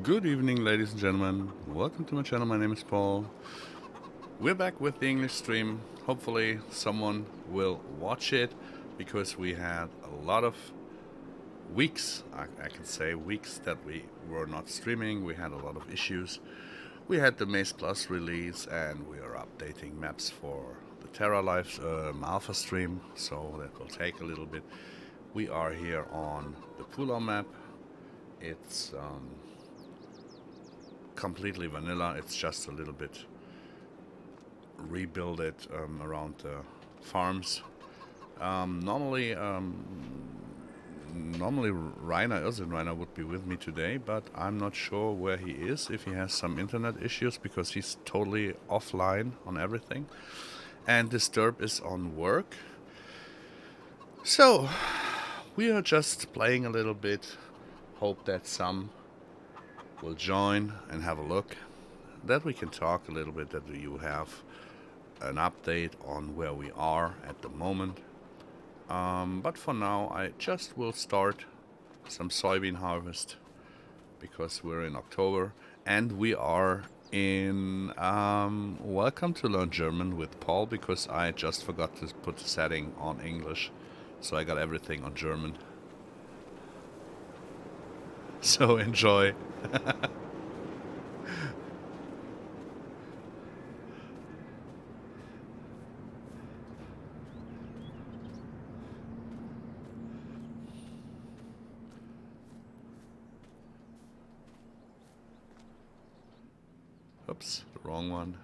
Good evening, ladies and gentlemen. Welcome to my channel. My name is Paul. We're back with the English stream. Hopefully someone will watch it because we had a lot of weeks, I can say weeks, that we were not streaming. We had a lot of issues. We had the Maze Plus release and we are updating maps for the Terra Life Alpha stream, so that will take a little bit. We are here on the Pulau map. It's completely vanilla. It's just a little bit rebuild it around the farms. Normally Rainer would be with me today, but I'm not sure where he is, if he has some internet issues, because he's totally offline on everything. And Disturb is on work. So we are just playing a little bit. Hope that some will join and have a look, that we can talk a little bit, that you have an update on where we are at the moment. But for now I just will start some soybean harvest because we're in October and we are in Welcome to Learn German with Paul, because I just forgot to put the setting on English, so I got everything on German. So enjoy. Oops, the wrong one.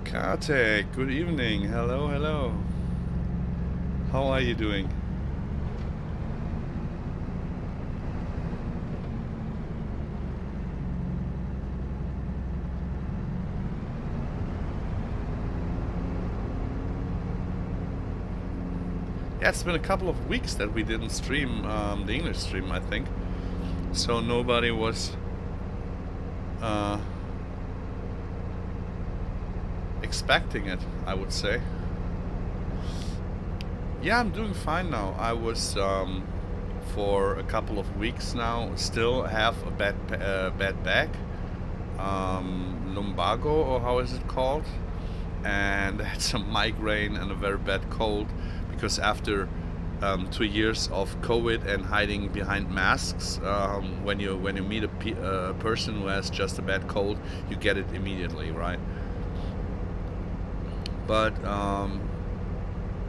Kate, good evening. Hello, hello. How are you doing? Yeah, it's been a couple of weeks that we didn't stream the English stream, I think. So nobody was expecting it, I would say. Yeah, I'm doing fine now. I was for a couple of weeks now still have a bad back, lumbago, or how is it called, and I had some migraine and a very bad cold, because after 2 years of COVID and hiding behind masks, when you meet a person who has just a bad cold, you get it immediately, right? But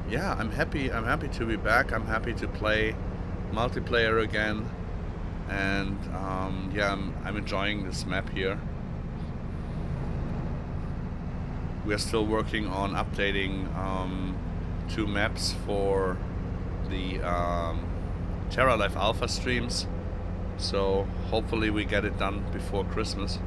yeah, I'm happy to be back. I'm happy to play multiplayer again, and yeah, I'm enjoying this map here. We are still working on updating 2 maps for the Terra Life Alpha streams, so hopefully we get it done before Christmas.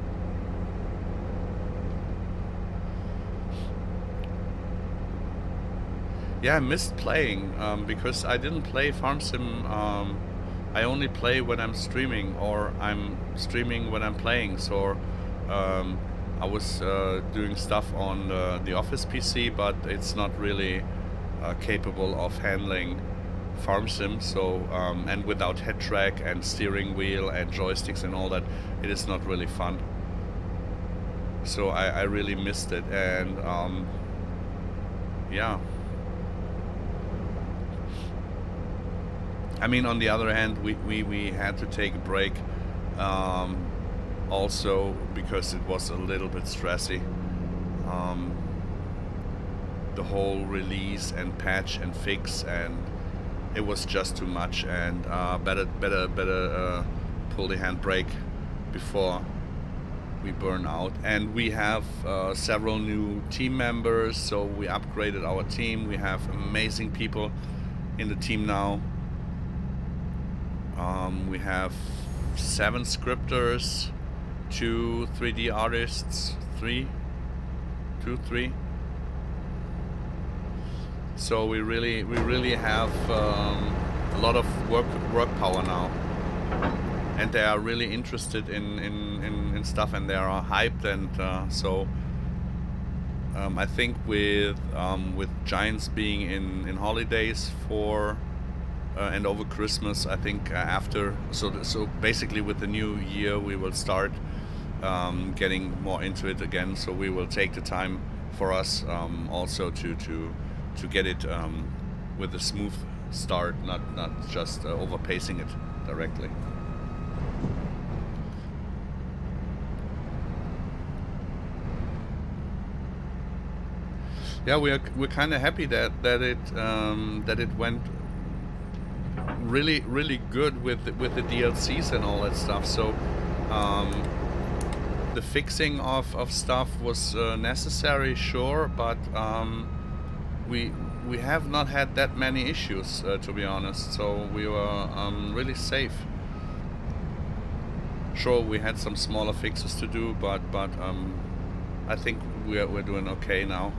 Yeah, I missed playing because I didn't play Farm Sim. I only play when I'm streaming, or I'm streaming when I'm playing. So I was doing stuff on the office PC, but it's not really capable of handling Farm Sim. So and without head track and steering wheel and joysticks and all that, it is not really fun. So I really missed it, and yeah. I mean, on the other hand, we had to take a break also because it was a little bit stressy. The whole release and patch and fix, and it was just too much, and better pull the handbrake before we burn out. And we have several new team members, so we upgraded our team. We have amazing people in the team now. We have 7 scripters, 2 3D artists, 3. So we really have a lot of work power now, and they are really interested in stuff, and they are hyped, and so I think with Giants being in holidays for and over Christmas, I think after so basically with the new year we will start getting more into it again. So we will take the time for us also to get it with a smooth start, not just overpacing it directly. Yeah, we're kind of happy that it went really good with the DLCs and all that stuff. So the fixing of stuff was necessary, sure, but we have not had that many issues, to be honest. So we were really safe. Sure, we had some smaller fixes to do, but I think we're doing okay now.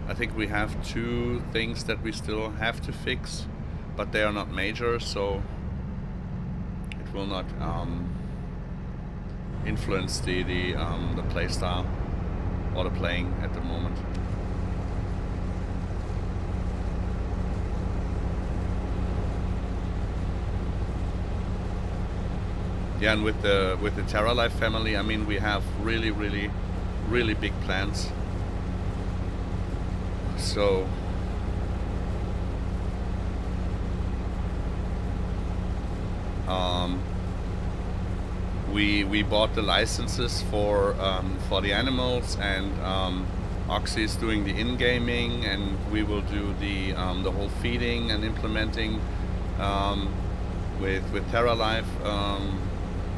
I think we have 2 things that we still have to fix, but they are not major, so it will not influence the play style or the playing at the moment. Yeah, and with the Terra Life family, I mean, we have really big plans. So we bought the licenses for the animals, and Oxy is doing the in-gaming, and we will do the whole feeding and implementing with Terra Life.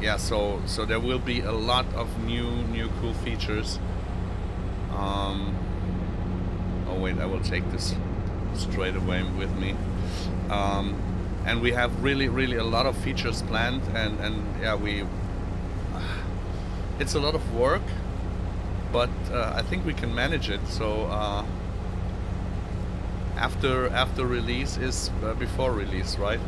Yeah, so there will be a lot of new cool features. Oh wait, I will take this straight away with me. And we have really a lot of features planned, and yeah, it's a lot of work, but I think we can manage it. So after release is before release, right?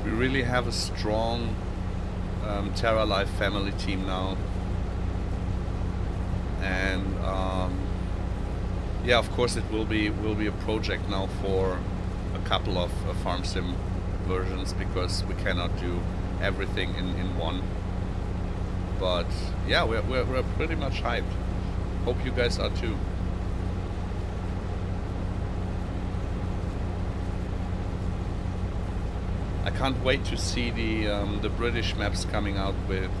We really have a strong Terra Life family team now, and yeah, of course it will be a project now for a couple of farm sim versions, because we cannot do everything in one. But yeah, we're pretty much hyped. Hope you guys are too. I can't wait to see the British maps coming out with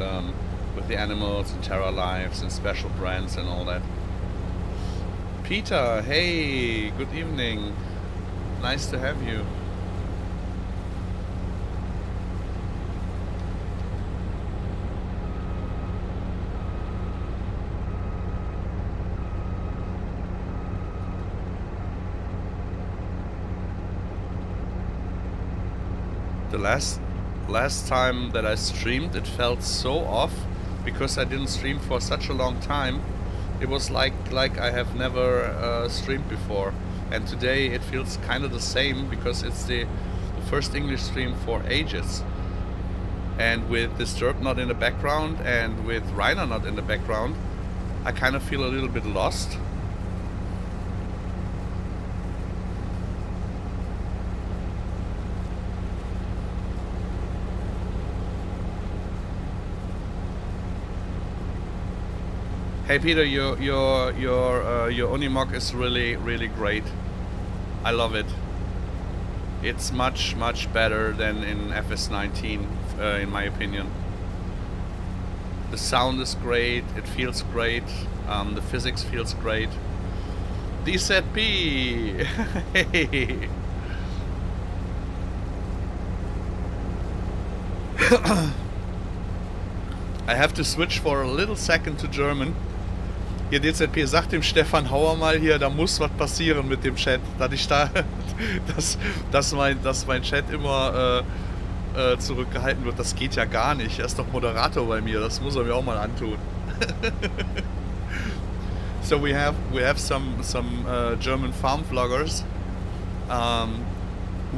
the animals and Terra Lives and special brands and all that. Peter, hey, good evening. Nice to have you. The last time that I streamed, it felt so off because I didn't stream for such a long time. It was like I have never streamed before, and today it feels kind of the same because it's the first English stream for ages. And with Disturbed not in the background and with Rainer not in the background, I kind of feel a little bit lost. Hey Peter, your Unimog is really great. I love it. It's much better than in FS19, in my opinion. The sound is great. It feels great. The physics feels great. DZP! Hey! I have to switch for a little second to German. Hier, DZP, sag dem Stefan Hauer mal hier, da muss was passieren mit dem Chat. Dass mein Chat immer zurückgehalten wird, das geht ja gar nicht. Er ist doch Moderator bei mir, das muss er mir auch mal antun. So we have some German farm vloggers who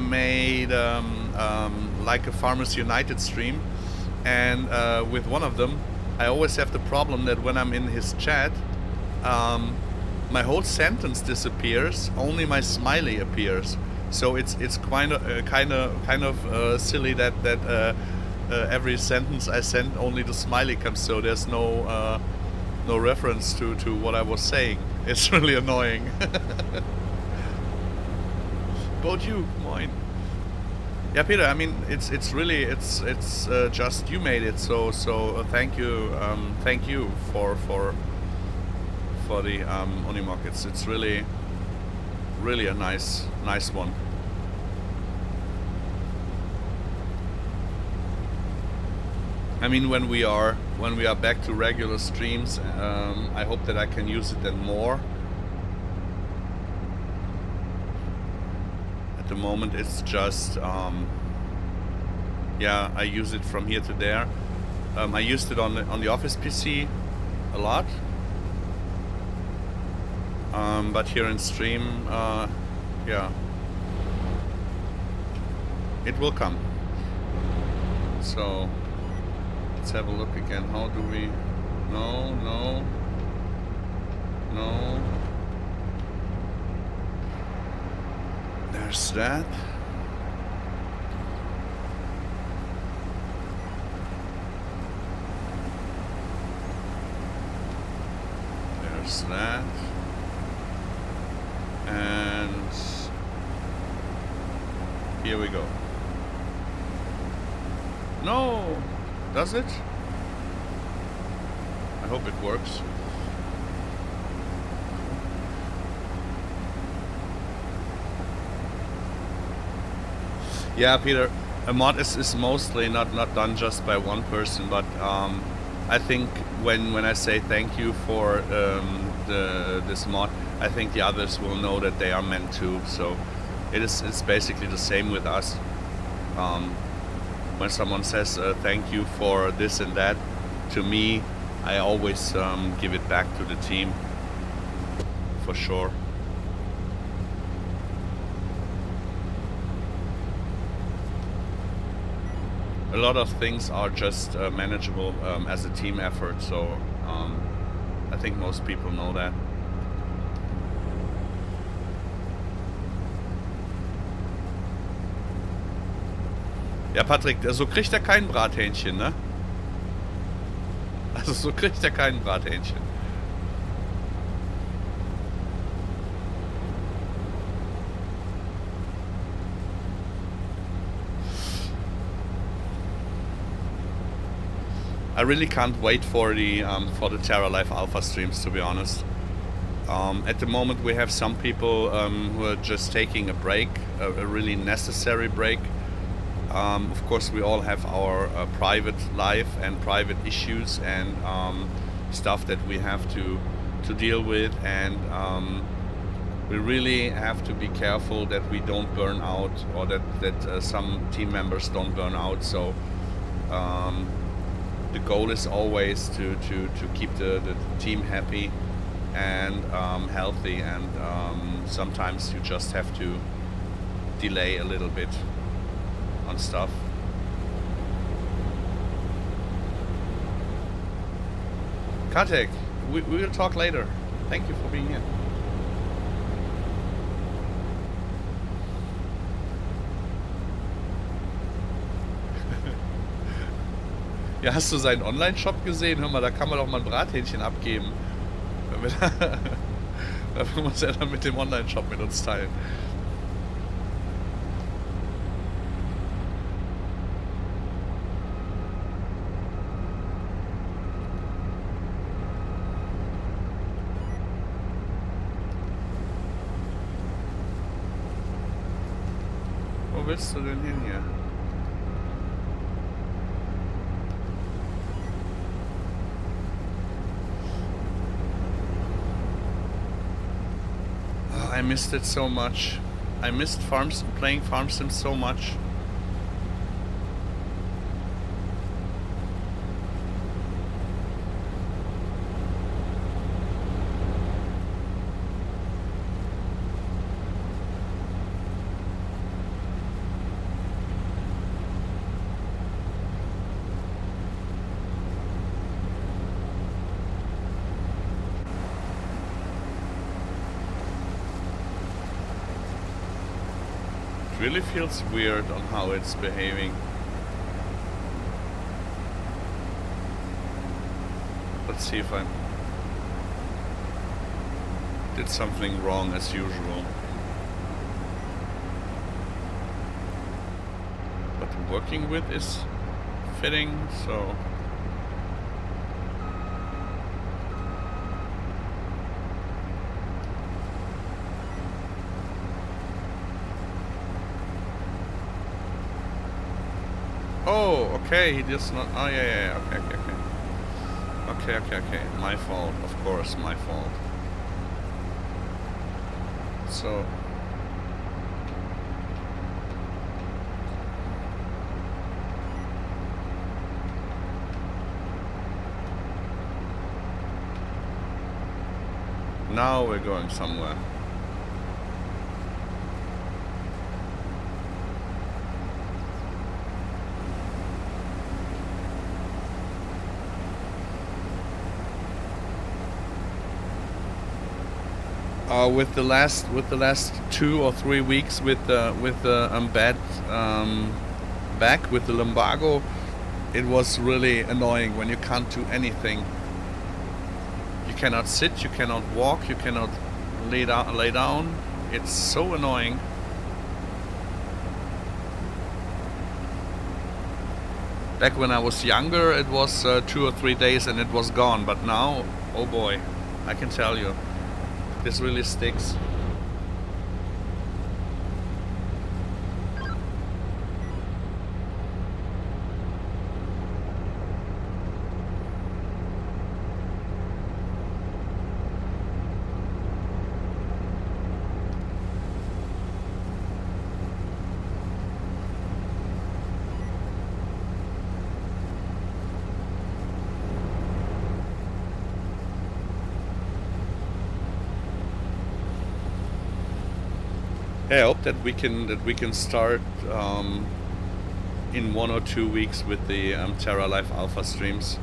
made like a Farmers United stream, and with one of them I always have the problem that when I'm in his chat, my whole sentence disappears, only my smiley appears. So it's kind of silly that every sentence I send, only the smiley comes. So there's no reference to what I was saying. It's really annoying. About you, moin. Yeah, Peter. I mean, it's just you made it. So thank you for the Unimog. It's really a nice one. I mean, when we are back to regular streams, I hope that I can use it then more. At the moment, it's just yeah, I use it from here to there. I used it on the office PC a lot, but here in stream, yeah, it will come. So let's have a look again. How do we? No. There's that. There's that. And here we go. No! Does it? I hope it works. Yeah, Peter, a mod is mostly not done just by one person, but I think when I say thank you for this mod, I think the others will know that they are meant to. So it's basically the same with us. When someone says thank you for this and that, to me, I always give it back to the team, for sure. A lot of things are just manageable as a team effort, so I think most people know that. Ja, Patrick, so kriegt er kein Brathähnchen, ne? Also so kriegt er kein Brathähnchen. I really can't wait for the Terra Life Alpha streams, to be honest. At the moment we have some people who are just taking a break, a really necessary break. Of course we all have our private life and private issues and stuff that we have to deal with, and we really have to be careful that we don't burn out, or that some team members don't burn out. So the goal is always to keep the team happy and healthy, and sometimes you just have to delay a little bit on stuff. Katek, we will talk later. Thank you for being here. Ja, hast du seinen Online-Shop gesehen? Hör mal, da kann man doch mal ein Brathähnchen abgeben. Dafür muss er dann mit dem Online-Shop mit uns teilen. Wo willst du denn hin hier? Oh, I missed it so much. I missed playing Farm Sim so much. Really feels weird on how it's behaving. Let's see if I did something wrong as usual. But working with is fitting, so... Oh, okay, he just not... Oh, yeah, okay. My fault, of course, my fault. So... Now we're going somewhere. With the last 2 or 3 weeks with the bad back with the lumbago, it was really annoying when you can't do anything. You cannot sit, you cannot walk, you cannot lay down. It's so annoying. Back when I was younger, it was 2 or 3 days and it was gone. But now, oh boy, I can tell you. This really sticks. I hope that we can start in 1 or 2 weeks with the Terra Life Alpha streams.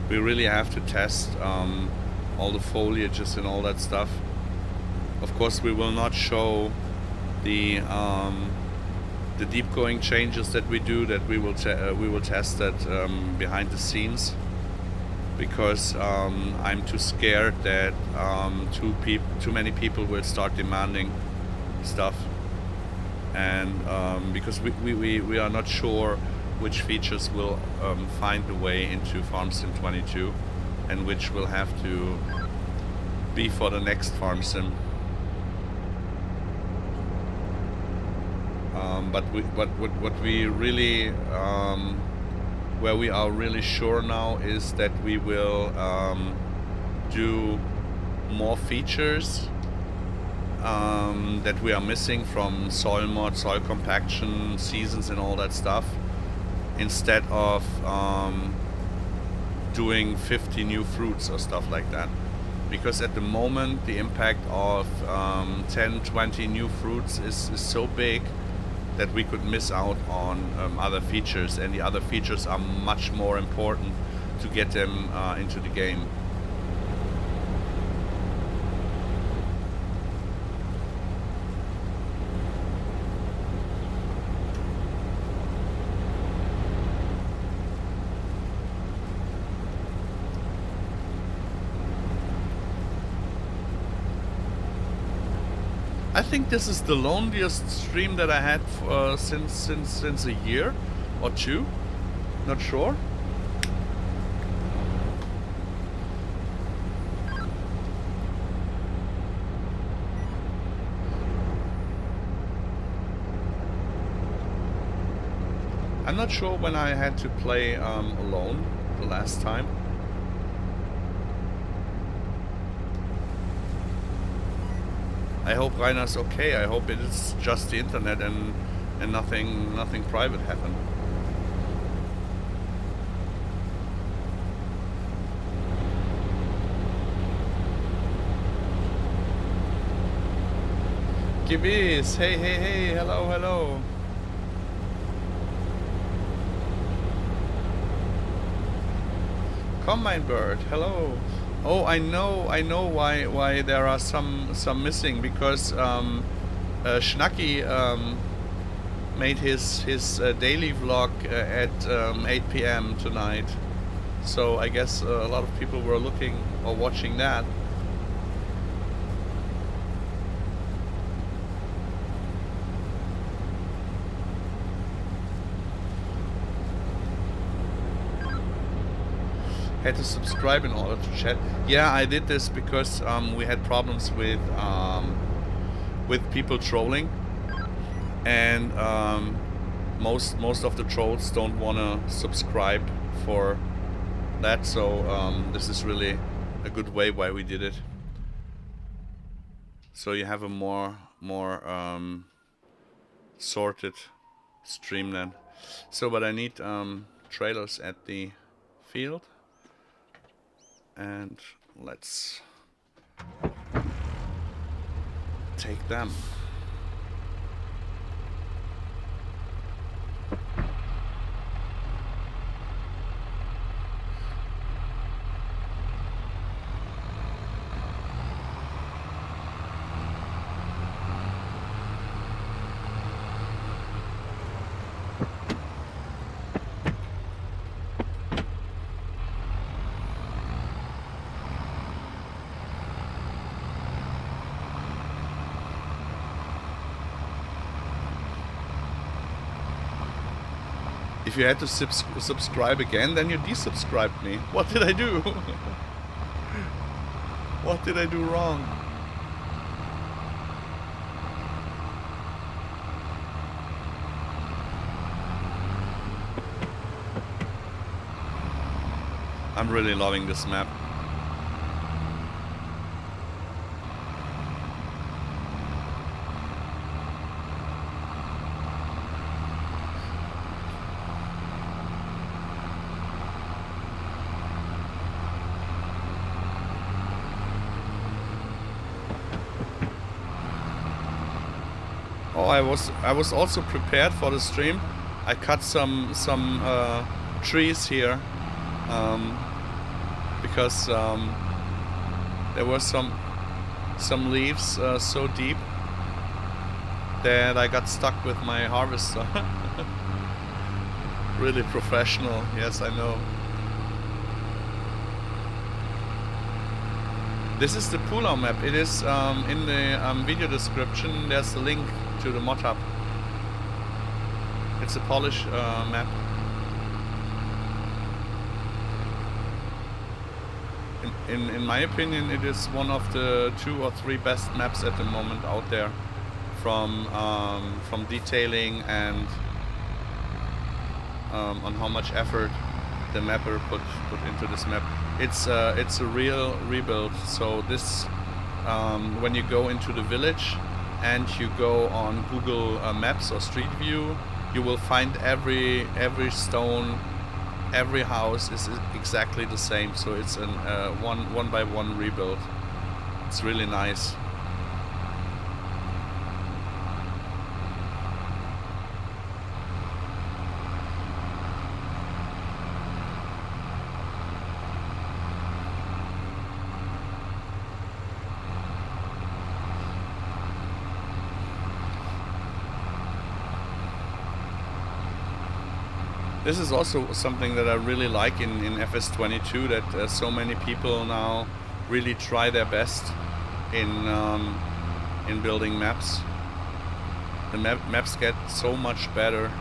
We really have to test all the foliages and all that stuff. Of course, we will not show the deep going changes that we do. That we will test that behind the scenes, because I'm too scared that too many people will start demanding stuff, and because we are not sure which features will find the way into Farm Sim 22 and which will have to be for the next Farm Sim. But what we really where we are really sure now is that we will do more features that we are missing from soil mod, soil compaction, seasons and all that stuff, instead of doing 50 new fruits or stuff like that. Because at the moment the impact of 10-20 new fruits is so big that we could miss out on other features, and the other features are much more important to get them into the game. I think this is the loneliest stream that I had since a year or two. Not sure. I'm not sure when I had to play alone the last time. I hope Rainer's okay. I hope it is just the internet and nothing private happened. Gibis, hey, hey, hey, hello, hello. Combine bird, hello. Oh, I know why there are some missing, because Schnacky made his daily vlog at 8 p.m. tonight. So I guess a lot of people were looking or watching that. Had to subscribe in order to chat. Yeah, I did this because we had problems with people trolling, and most of the trolls don't want to subscribe for that. So this is really a good way why we did it. So you have a more sorted stream then. So, but I need trailers at the field. And let's take them. If you had to subscribe again, then you desubscribed me. What did I do? What did I do wrong? I'm really loving this map. I was also prepared for the stream. I cut some trees here because there were some leaves so deep that I got stuck with my harvester. Really professional, yes, I know. This is the Pulau map. It is in the video description. There's a link to the mod hub. It's a Polish map. In my opinion, it is one of the 2 or 3 best maps at the moment out there, from detailing and on how much effort the mapper put into this map. It's a real rebuild. So this when you go into the village and you go on Google Maps or Street View, you will find every stone, every house is exactly the same. So it's an one by one rebuild. It's really nice. This is also something that I really like in FS22, that so many people now really try their best in building maps. The maps get so much better.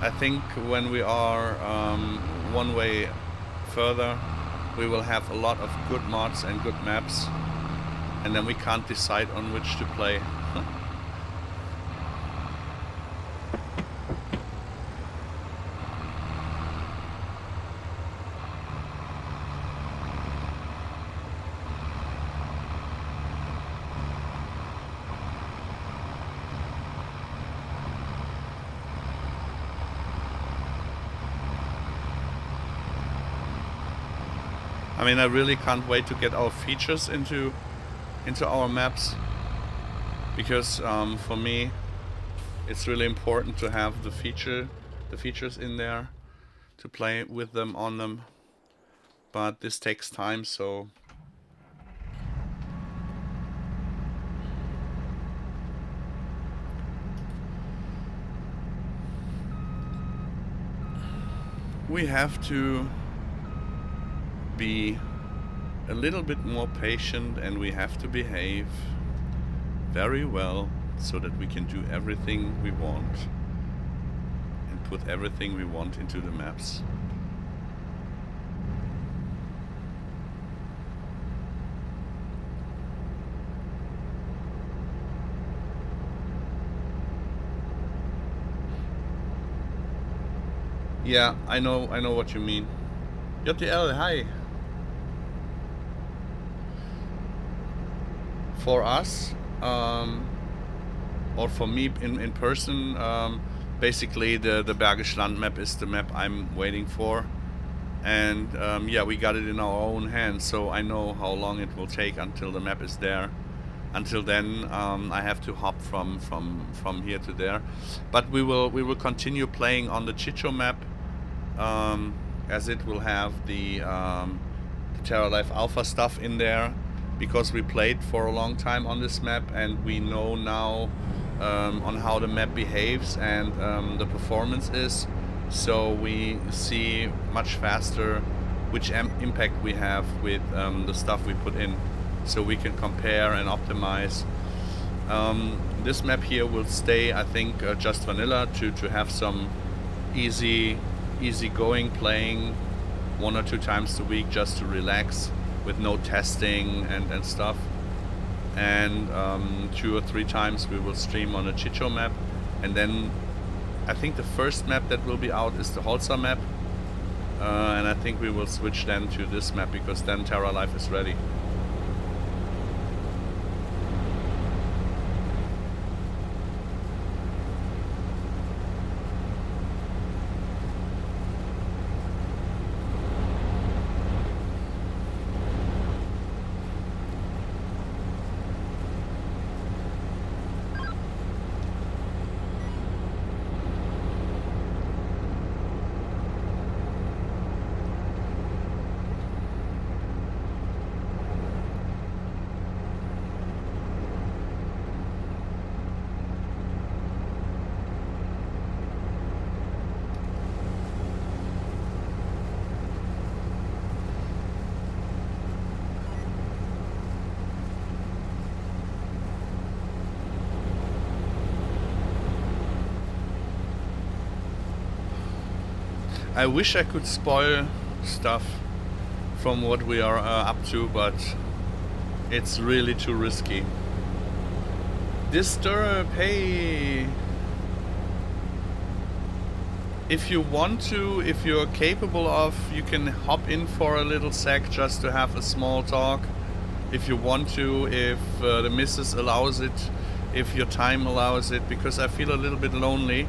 I think when we are one way further, we will have a lot of good mods and good maps, and then we can't decide on which to play. I mean, I really can't wait to get our features into our maps, because for me it's really important to have the features in there, to play with them, on them. But this takes time, so we have to be a little bit more patient, and we have to behave very well so that we can do everything we want and put everything we want into the maps. Yeah, I know what you mean. JTL, hi. For us, or for me in person, basically the Bergisch Land map is the map I'm waiting for, and yeah, we got it in our own hands, so I know how long it will take until the map is there. Until then, I have to hop from here to there, but we will continue playing on the Chicho map, as it will have the Terra Life Alpha stuff in there, because we played for a long time on this map and we know now on how the map behaves and the performance is, so we see much faster which impact we have with the stuff we put in, so we can compare and optimize. This map here will stay, I think, just vanilla to have some easy going playing 1 or 2 times a week, just to relax with no testing and stuff. And 2 or 3 times we will stream on a Chicho map, and then I think the first map that will be out is the Holzer map, and I think we will switch then to this map, because then Terra Life is ready. I wish I could spoil stuff from what we are up to, but it's really too risky. Disturb, hey! If you want to, if you're capable of, you can hop in for a little sec just to have a small talk. If you want to, if the missus allows it, if your time allows it, because I feel a little bit lonely.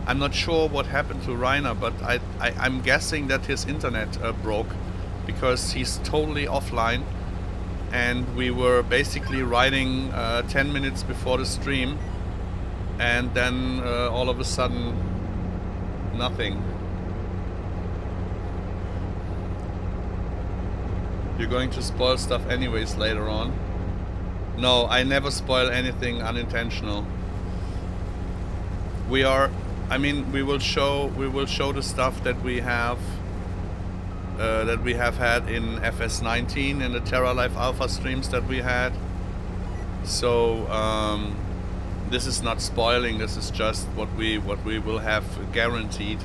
I'm not sure what happened to Rainer, but I'm guessing that his internet broke, because he's totally offline, and we were basically writing 10 minutes before the stream, and then all of a sudden nothing. You're going to spoil stuff anyways later on. No, I never spoil anything unintentional. We will show the stuff that we have had in FS19 and the Terra Life Alpha streams that we had. So this is not spoiling. This is just what we will have guaranteed.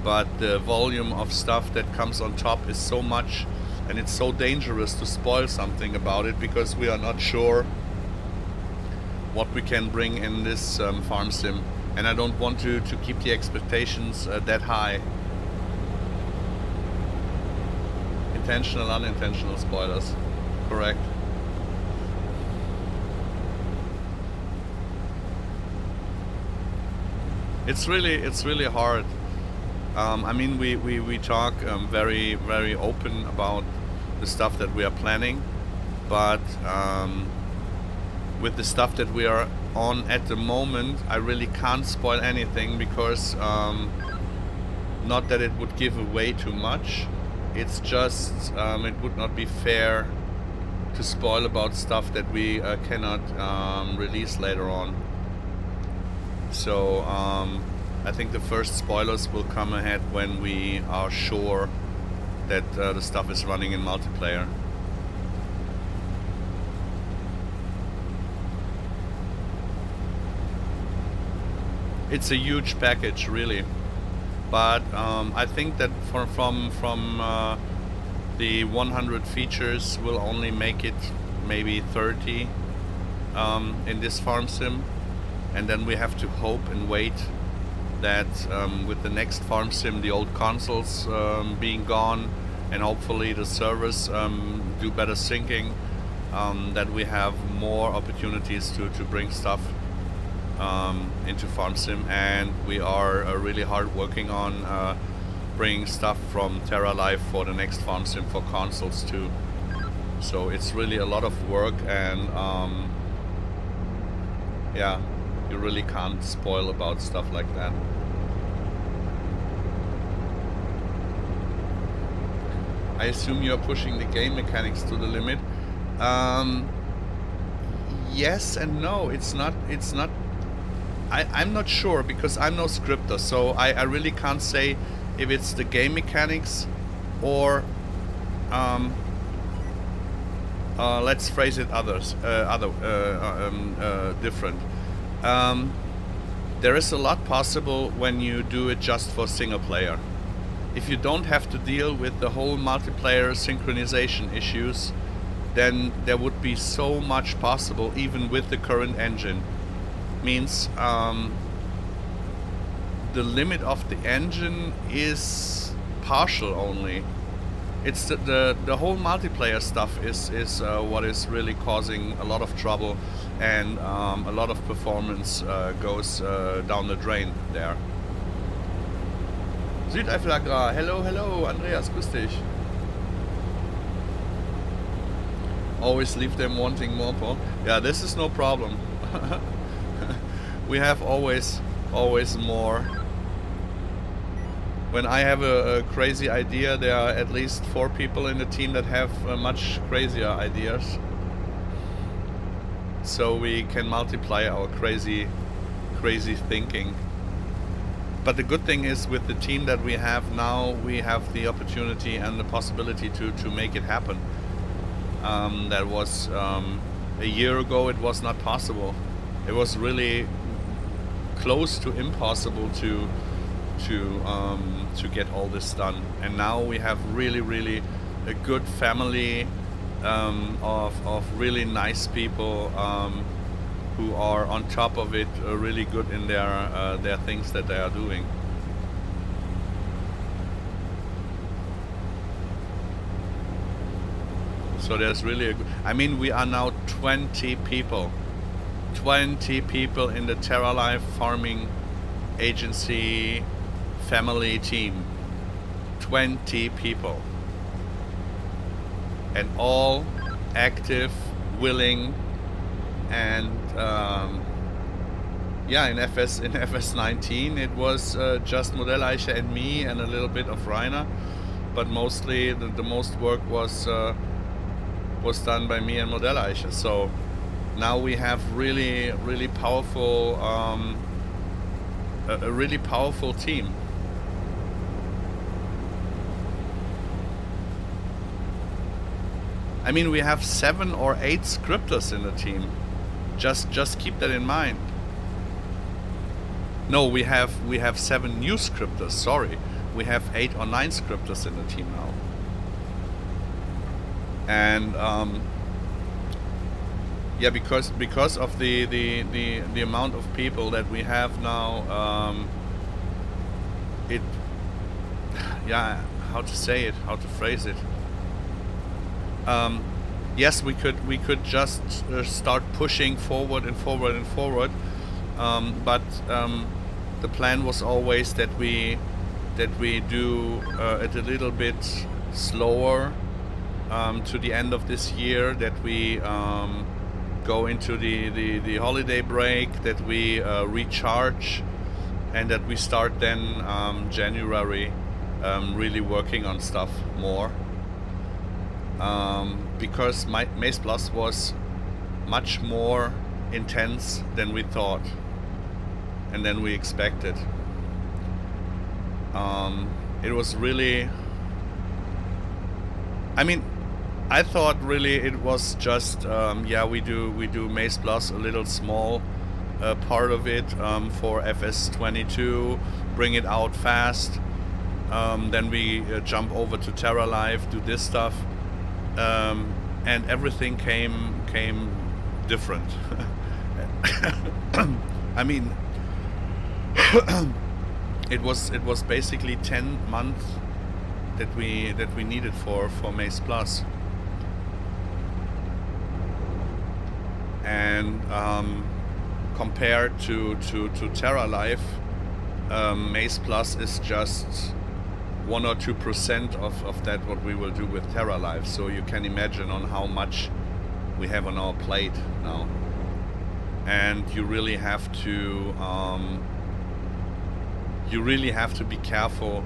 But the volume of stuff that comes on top is so much, and it's so dangerous to spoil something about it, because we are not sure what we can bring in this farm sim. And I don't want to keep the expectations that high. Intentional, unintentional spoilers. Correct. It's really hard. I mean, we talk very open about the stuff that we are planning, but with the stuff that we are on at the moment, I really can't spoil anything, because not that it would give away too much, it's just it would not be fair to spoil about stuff that we cannot release later on. So I think the first spoilers will come ahead when we are sure that the stuff is running in multiplayer. It's a huge package, really, but I think that from the 100 features, we'll only make it maybe 30 in this farm sim, and then we have to hope and wait that with the next farm sim, the old consoles being gone, and hopefully the servers do better syncing, that we have more opportunities to bring stuff into farm sim. And we are really hard working on bringing stuff from Terra Life for the next farm sim for consoles too. So it's really a lot of work, and yeah, you really can't spoil about stuff like that. I assume you're pushing the game mechanics to the limit. Yes and no. It's not. I'm not sure, because I'm no scripter, so I really can't say if it's the game mechanics or let's phrase it different. There is a lot possible when you do it just for single player. If you don't have to deal with the whole multiplayer synchronization issues, then there would be so much possible even with the current engine. Means the limit of the engine is partial only. It's the whole multiplayer stuff is what is really causing a lot of trouble, and a lot of performance goes down the drain there. Südeifel Agrar, hello Andreas, grüß dich. Always leave them wanting more porn. Yeah, this is no problem. We have always more. When I have a crazy idea, there are at least 4 people in the team that have much crazier ideas. So we can multiply our crazy thinking. But the good thing is, with the team that we have now, we have the opportunity and the possibility to make it happen. That was a year ago. It was not possible. It was really close to impossible to get all this done. And now we have really a good family of really nice people who are on top of it, really good in their things that they are doing. So there's really a good, I mean, we are now 20 people in the Terra Life farming agency family team. 20 people, and all active, willing, and yeah, in FS19 it was just Modelleicher and me and a little bit of Rainer, but mostly the most work was done by me and Modelleicher. So now we have really powerful a really powerful team. I mean, we have 7 or 8 scripters in the team. Just keep that in mind. No, we have 7 new scripters. Sorry, we have 8 or 9 scripters in the team now. And yeah, because of the amount of people that we have now, it, yeah, how to phrase it. Yes, we could just start pushing forward, but the plan was always that we do it a little bit slower, to the end of this year, that we go into the holiday break, that we recharge, and that we start then January really working on stuff more. Because Maze Plus was much more intense than we thought and than we expected. It was really, I thought really it was just we do Maze Plus, a little small part of it for FS22, bring it out fast, then we jump over to Terra Life, do this stuff, and everything came different. It was basically 10 months that we needed for Maze Plus. And compared to Terra Life, Maze Plus is just 1 or 2% of that what we will do with Terra Life. So you can imagine on how much we have on our plate now. And you really have to be careful,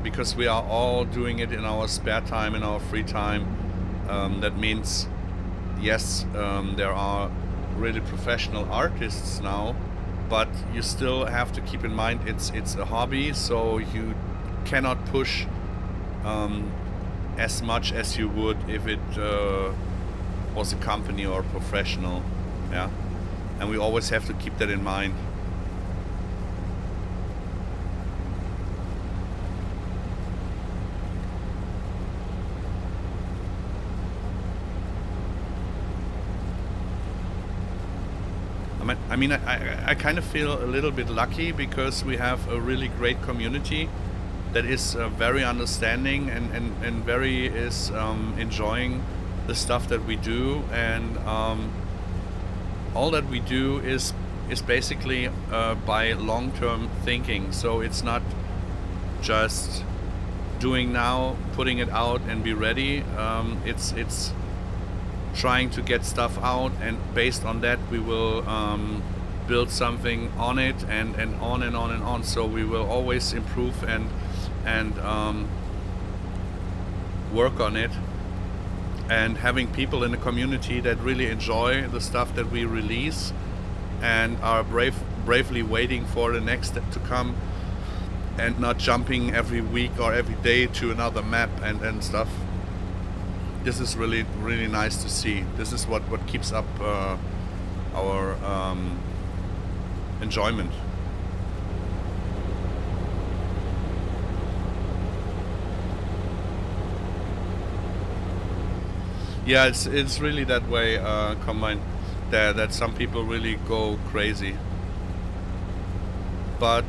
because we are all doing it in our spare time, in our free time. That means, yes, there are really professional artists now, but you still have to keep in mind it's a hobby, so you cannot push as much as you would if it was a company or a professional. Yeah, and we always have to keep that in mind. I kind of feel a little bit lucky because we have a really great community that is very understanding and very is enjoying the stuff that we do, and all that we do is basically by long-term thinking. So it's not just doing now, putting it out and be ready. It's trying to get stuff out, and based on that we will build something on it, and on and on and on. So we will always improve and work on it, and having people in the community that really enjoy the stuff that we release and are bravely waiting for the next step to come, and not jumping every week or every day to another map and stuff. This is really, really nice to see. This is what keeps up our enjoyment. Yeah, it's really that way, combined, that some people really go crazy. But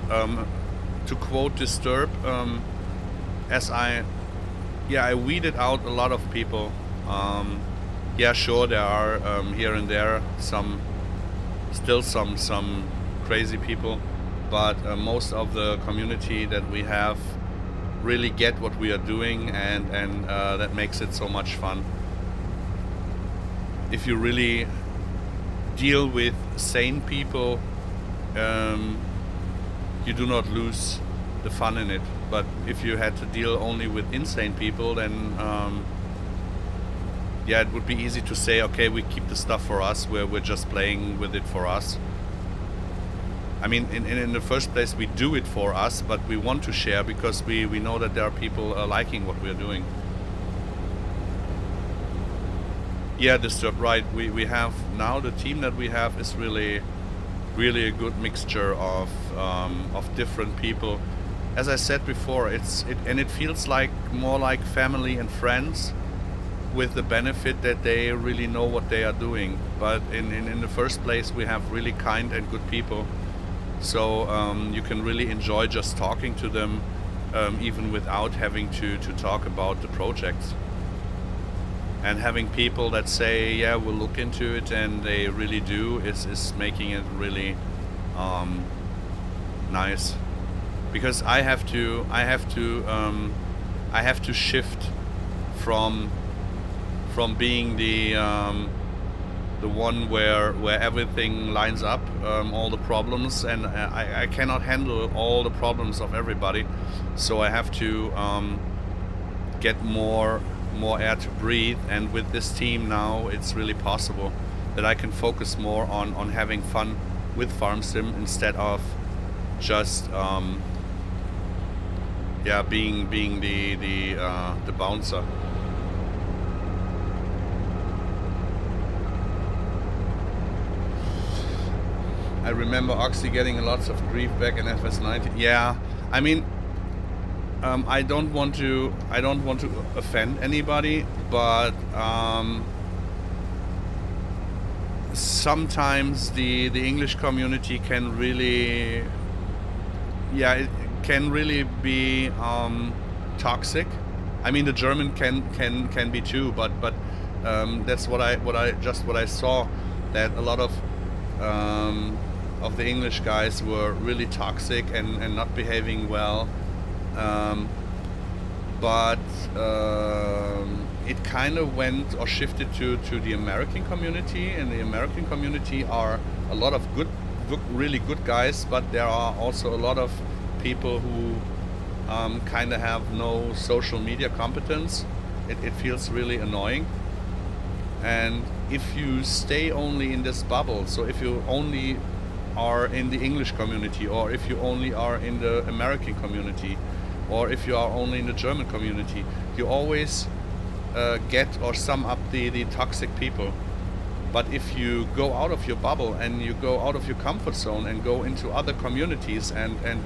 to quote Disturb, I weeded out a lot of people. Sure, there are here and there some crazy people, but most of the community that we have really get what we are doing, and that makes it so much fun. If you really deal with sane people, you do not lose the fun in it. But if you had to deal only with insane people, then it would be easy to say, okay, we keep the stuff for us, where we're just playing with it for us. In the first place, we do it for us, but we want to share because we know that there are people liking what we're doing. Yeah, Disturb, right. We have now, the team that we have is really, really a good mixture of different people. As I said before, it feels like more like family and friends, with the benefit that they really know what they are doing. But in the first place, we have really kind and good people. So you can really enjoy just talking to them, even without having to talk about the projects. And having people that say, yeah, we'll look into it, and they really do, is making it really nice. Because I have to shift from being the one where everything lines up, all the problems, and I cannot handle all the problems of everybody, so I have to get more air to breathe. And with this team now, it's really possible that I can focus more on having fun with FarmSim instead of just being the bouncer. I remember Oxy getting lots of grief back in FS19. Yeah, I mean, I don't want to offend anybody, but sometimes the English community can really, it can really be toxic. I mean, the German can be too, but that's what I saw, that a lot of the English guys were really toxic and not behaving well. But it kind of went or shifted to the American community, and the American community are a lot of really good guys, but there are also a lot of people who kind of have no social media competence. It feels really annoying. And if you stay only in this bubble, so if you only are in the English community, or if you only are in the American community, or if you are only in the German community, you always get or sum up the toxic people. But if you go out of your bubble and you go out of your comfort zone and go into other communities and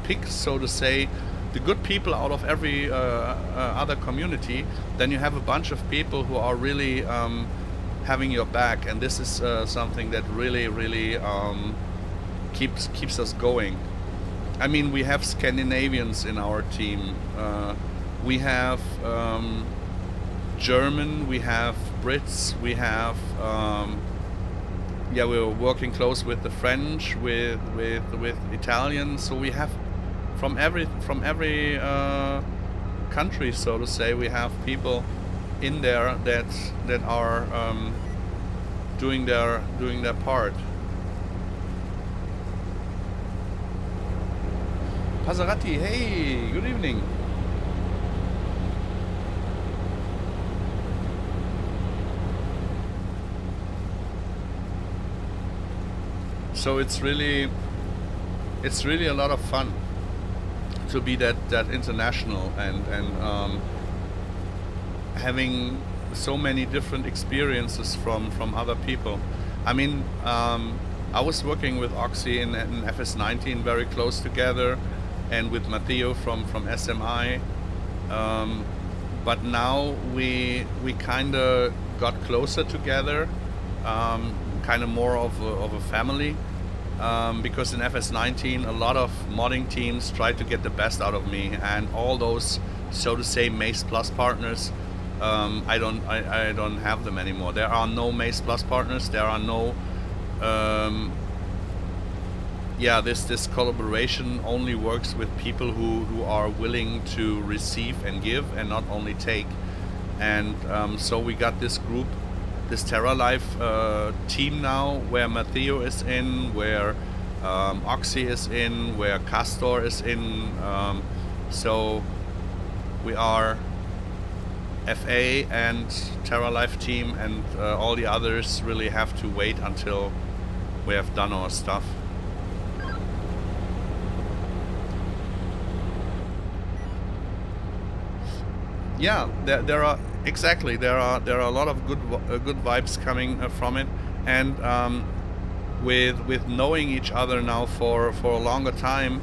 pick, so to say, the good people out of every other community, then you have a bunch of people who are really having your back, and this is something that really keeps us going. I mean, we have Scandinavians in our team, we have German, we have Brits, we have we're working close with the French, with Italian, so we have from every country, so to say, we have people in there that are doing their part. Pasarati, hey, good evening. So it's really a lot of fun to be that international and having so many different experiences from other people. I mean, I was working with Oxy in FS19 very close together, and with Matteo from SMI, but now we kind of got closer together, kind of more of a family. Because in FS19 a lot of modding teams try to get the best out of me, and all those, so to say, Mace Plus partners, I don't have them anymore. There are no Mace Plus partners. There are no this collaboration only works with people who are willing to receive and give and not only take. And so we got this group, this Terra Life team now, where Matteo is in, where Oxy is in, where Castor is in. So we are FA and Terra Life team, and all the others really have to wait until we have done our stuff. Yeah, there are exactly there are a lot of good vibes coming from it, and with knowing each other now for a longer time,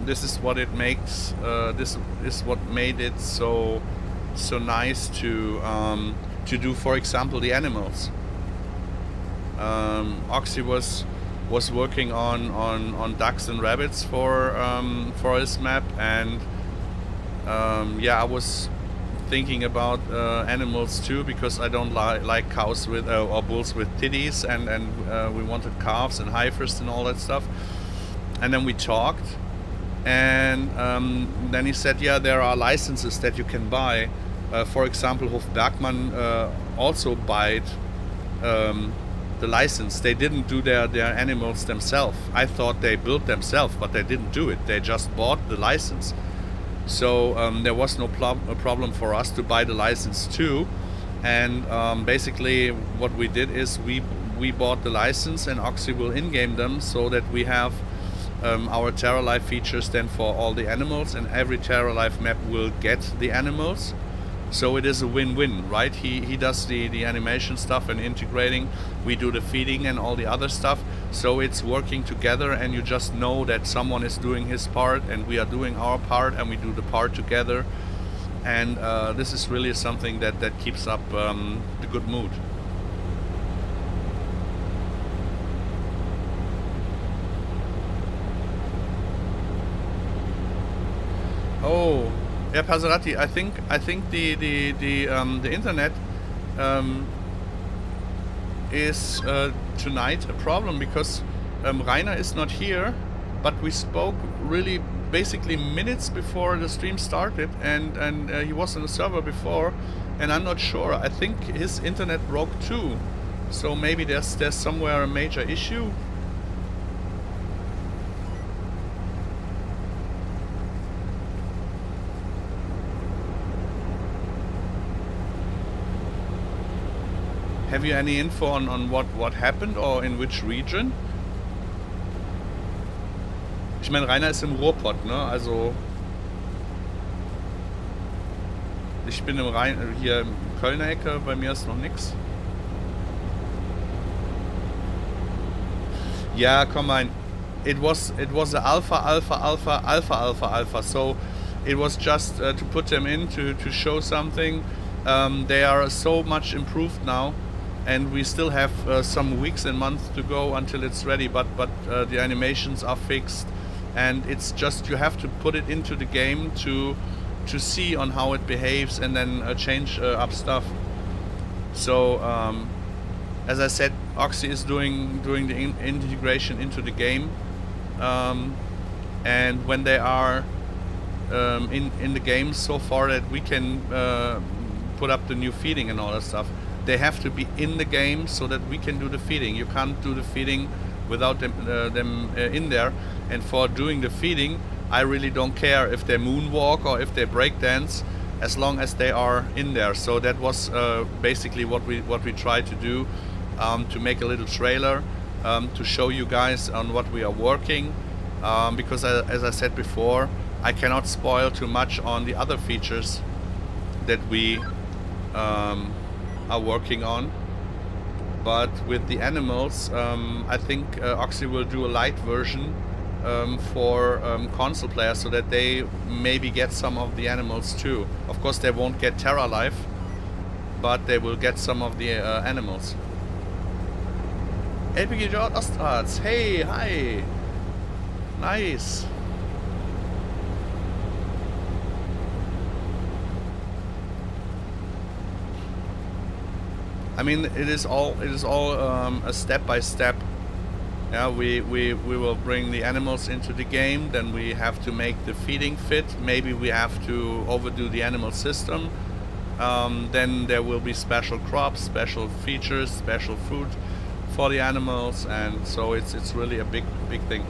this is what it makes. This is what made it so nice to do, for example, the animals. Oxy was working on ducks and rabbits for his map, and I was thinking about animals too, because I don't like cows with or bulls with titties, and we wanted calves and heifers and all that stuff. And then we talked, and then he said, yeah, there are licenses that you can buy For example, Hof Bergmann also bought the license. They didn't do their animals themselves. I thought they built themselves, but they didn't do it. They just bought the license. So there was no problem for us to buy the license too. And basically what we did is we bought the license, and Oxy will in-game them so that we have our Terra Life features then for all the animals, and every Terra Life map will get the animals. So it is a win-win, right? He does the animation stuff and integrating. We do the feeding and all the other stuff. So it's working together, and you just know that someone is doing his part and we are doing our part, and we do the part together. And this is really something that keeps up the good mood. Oh. Yeah, Passerati, I think the internet is tonight a problem because Rainer is not here, but we spoke really basically minutes before the stream started, and he was on the server before, and I'm not sure. I think his internet broke too, so maybe there's somewhere a major issue. Have you any info on what happened or in which region? Ich meine, Rainer ist im Ruhrpott, ne? Also ich bin hier im Kölner Ecke, bei mir ist noch nix. Ja, komm rein. It was the alpha. So it was just to put them in to show something. They are so much improved now. And we still have some weeks and months to go until it's ready, but the animations are fixed, and it's just you have to put it into the game to see on how it behaves, and then change up stuff. So as I said, Oxy is doing the integration into the game, and when they are in the game so far that we can put up the new feeding and all that stuff, they have to be in the game so that we can do the feeding. You can't do the feeding without them in there. And for doing the feeding, I really don't care if they moonwalk or if they breakdance, as long as they are in there. So that was basically what we tried to do, to make a little trailer to show you guys on what we are working. Because as I said before, I cannot spoil too much on the other features that we are working on, but with the animals, I think Oxy will do a light version for console players so that they maybe get some of the animals too. Of course, they won't get Terra Life, but they will get some of the animals. LPG George Ostrats, hey, hi, nice. I mean, it is all a step by step. Yeah, we will bring the animals into the game, then we have to make the feeding fit. Maybe we have to overdo the animal system. Then there will be special crops, special features, special food for the animals, and so it's really a big thing.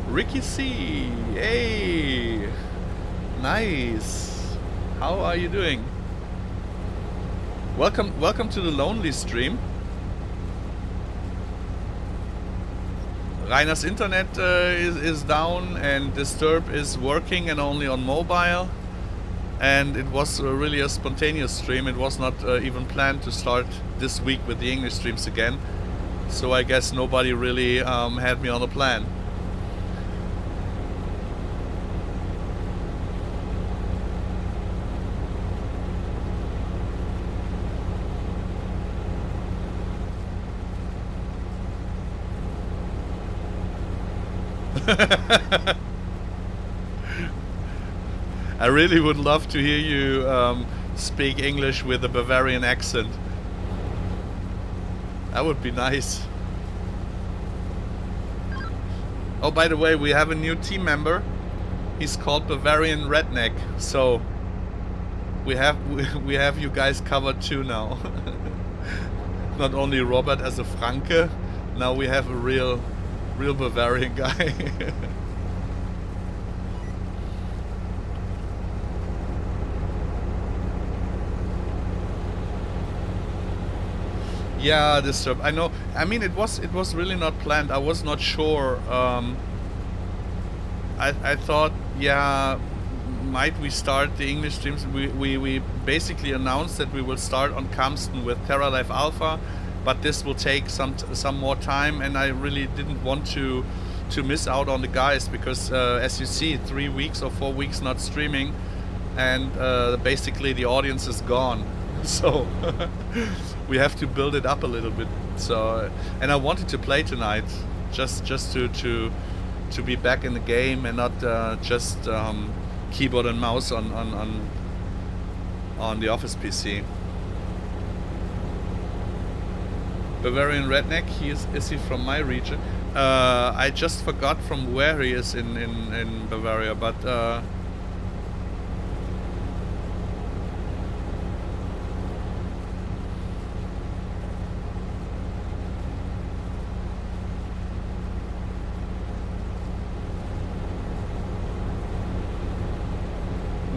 Ricky C, hey, nice. How are you doing? Welcome to the Lonely stream. Rainer's internet is down, and Disturb is working and only on mobile. And it was really a spontaneous stream. It was not even planned to start this week with the English streams again. So I guess nobody really had me on the plan. I really would love to hear you speak English with a Bavarian accent. That would be nice. Oh, by the way, we have a new team member. He's called Bavarian Redneck. So we have you guys covered too now. Not only Robert as a Franke, now we have a real Bavarian guy. Yeah, disturb. I know. I mean, it was really not planned. I was not sure. I thought, yeah, might we start the English streams? We basically announced that we will start on Kamsten with Terra Life Alpha, but this will take some more time, and I really didn't want to miss out on the guys because, as you see, 3 weeks or 4 weeks not streaming, and basically the audience is gone. So we have to build it up a little bit. So, and I wanted to play tonight, just to be back in the game and not just keyboard and mouse on the office PC. Bavarian redneck. Is he from my region? I just forgot from where he is in Bavaria, but.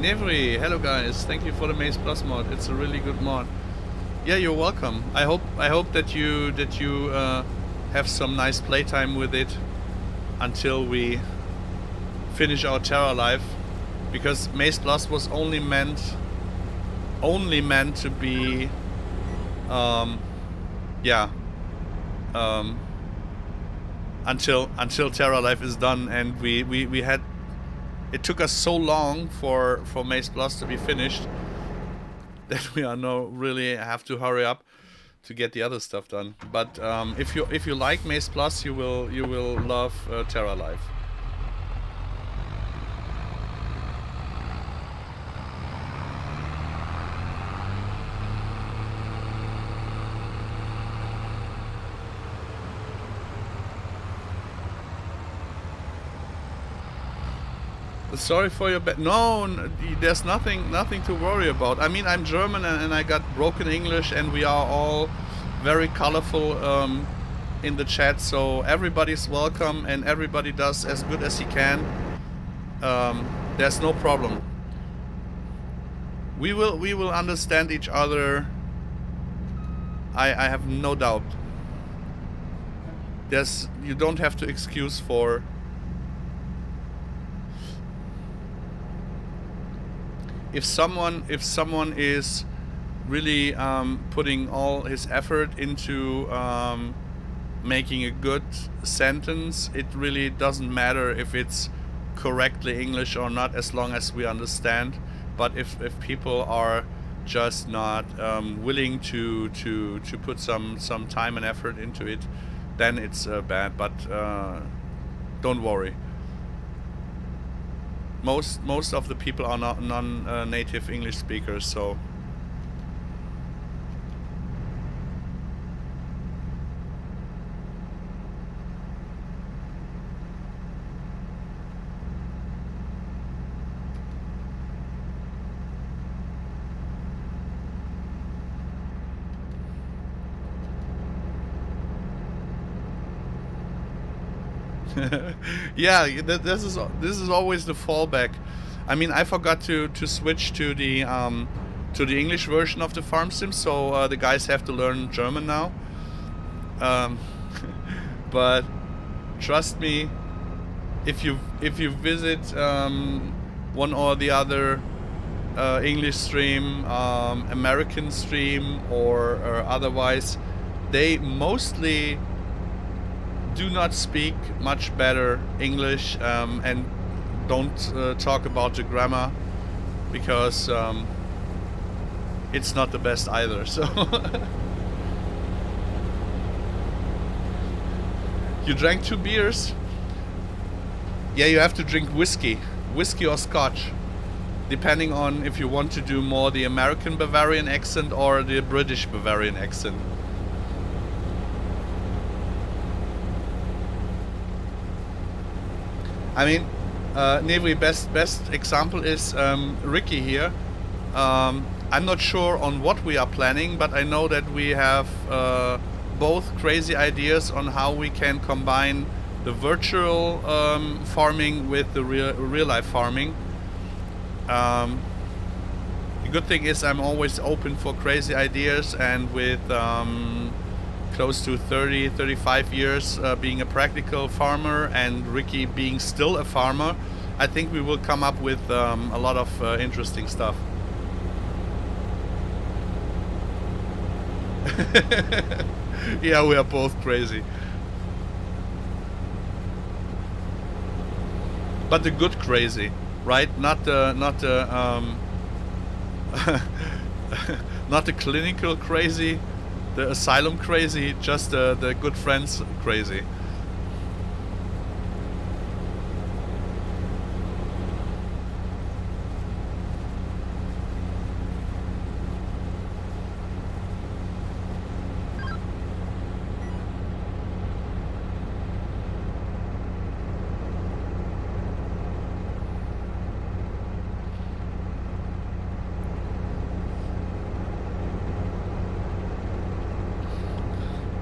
Nevri, hello guys, thank you for the Maze Plus mod. It's a really good mod. Yeah, you're welcome. I hope that you have some nice playtime with it until we finish our Terra Life, because Maze Plus was only meant to be until Terra Life is done, and we had. It took us so long for Maze Plus to be finished that we are now really have to hurry up to get the other stuff done. But if you like Maze Plus, you will love Terra Life. Sorry for your no, there's nothing to worry about. I mean, I'm German and I got broken English, and we are all very colorful in the chat, so everybody's welcome and everybody does as good as he can. There's no problem. We will understand each other. I have no doubt. You don't have to excuse for. If someone is really putting all his effort into making a good sentence, it really doesn't matter if it's correctly English or not, as long as we understand. But if people are just not willing to put some time and effort into it, then it's bad. But don't worry. Most of the people are not non-native English speakers, so. Yeah, this is always the fallback. I mean, I forgot to switch to the English version of the farm sim, so the guys have to learn German now. But trust me, if you visit one or the other English stream, American stream, or otherwise, they mostly do not speak much better English and don't talk about the grammar, because it's not the best either. So you drank 2 beers? Yeah, you have to drink whiskey or scotch, depending on if you want to do more the American Bavarian accent or the British Bavarian accent. I mean, Nevri, best example is Ricky here. I'm not sure on what we are planning, but I know that we have both crazy ideas on how we can combine the virtual farming with the real life farming. The good thing is I'm always open for crazy ideas, and with close to 35 years being a practical farmer, and Ricky being still a farmer, I think we will come up with a lot of interesting stuff. Yeah, we are both crazy. But the good crazy, right? Not the not the clinical crazy, the asylum crazy, just the good friends crazy.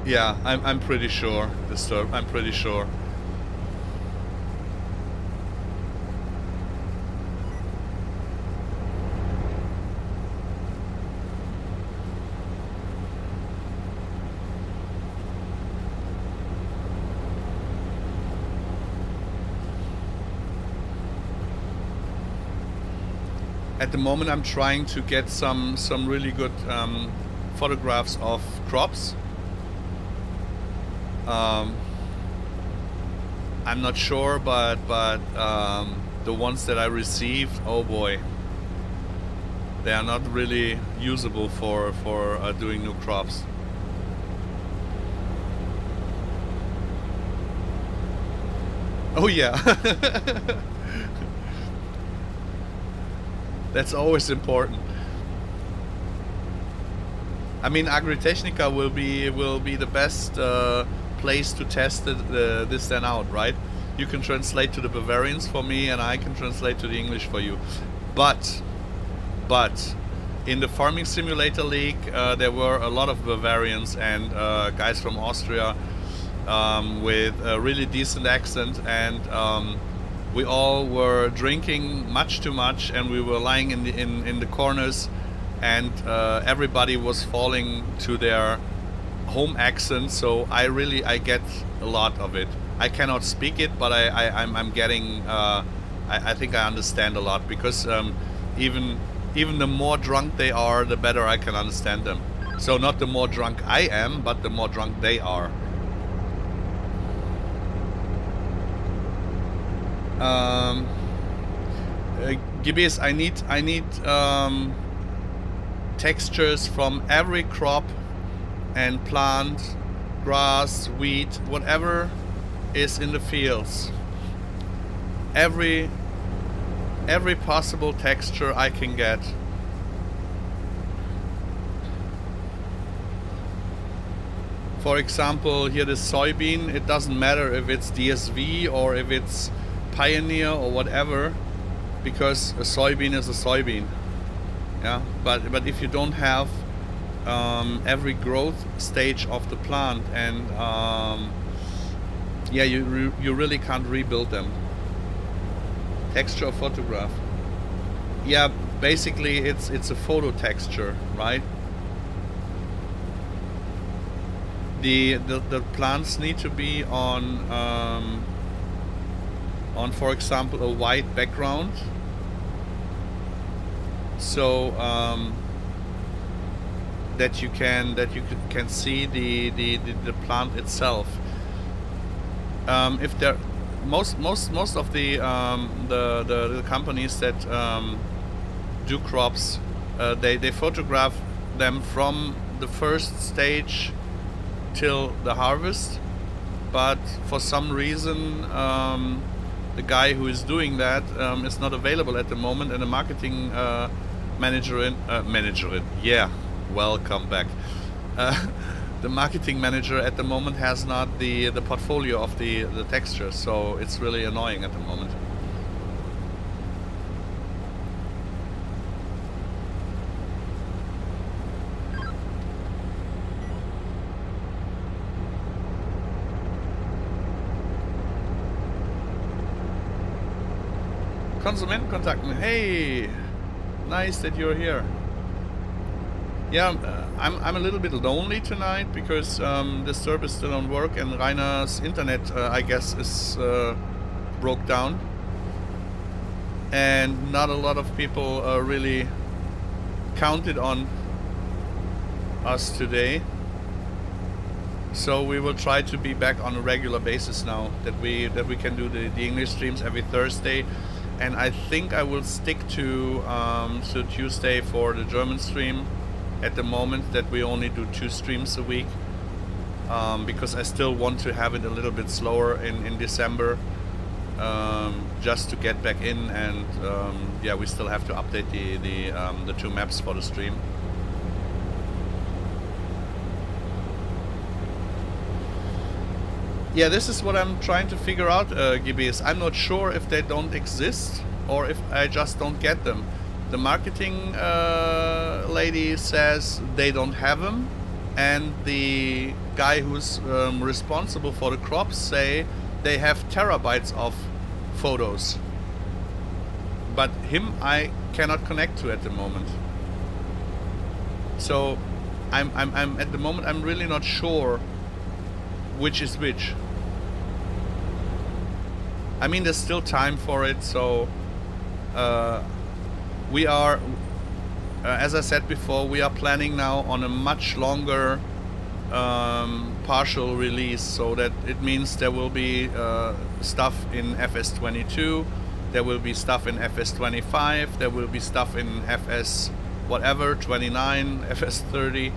Yeah, I'm pretty sure. Disturbed. I'm pretty sure. At the moment, I'm trying to get some really good photographs of crops. I'm not sure, but the ones that I received, oh boy, they are not really usable for doing new crops. Oh yeah. That's always important. I mean, Agritechnica will be the best place to test this then out, right? You can translate to the Bavarians for me, and I can translate to the English for you. But in the Farming Simulator League, there were a lot of Bavarians and guys from Austria with a really decent accent, and we all were drinking much too much, and we were lying in the corners, and everybody was falling to their home accent. So I get a lot of it. I cannot speak it, but I'm getting. I think I understand a lot, because even the more drunk they are, the better I can understand them. So not the more drunk I am, but the more drunk they are. Gibis, I need textures from every crop and plant, grass, wheat, whatever is in the fields. Every possible texture I can get. For example, here the soybean, it doesn't matter if it's DSV or if it's Pioneer or whatever, because a soybean is a soybean. Yeah, but if you don't have every growth stage of the plant, and yeah, you really can't rebuild them. Texture of photograph. Yeah, basically it's a photo texture, right? The plants need to be on for example a white background, so that you can see the plant itself. If there most of the companies that do crops, they photograph them from the first stage till the harvest, but for some reason the guy who is doing that is not available at the moment, and the marketing manager, yeah, welcome back. The marketing manager at the moment has not the portfolio of the texture, so it's really annoying at the moment. Konsumentenkontakten. Hey, nice that you're here. Yeah, I'm a little bit lonely tonight because the service still don't work and Rainer's internet, I guess, is broke down. And not a lot of people really counted on us today. So we will try to be back on a regular basis now that we can do the English streams every Thursday. And I think I will stick to Tuesday for the German stream at the moment, that we only do 2 streams a week, because I still want to have it a little bit slower in December, just to get back in, and yeah, we still have to update the 2 maps for the stream. Yeah, this is what I'm trying to figure out, GBs. I'm not sure if they don't exist or if I just don't get them. The marketing lady says they don't have them, and the guy who's responsible for the crops say they have terabytes of photos. But him I cannot connect to at the moment. So I'm at the moment I'm really not sure which is which. I mean, there's still time for it, so we are, as I said before, we are planning now on a much longer partial release, so that it means there will be stuff in FS22, there will be stuff in FS25, there will be stuff in FS whatever, 29, FS30,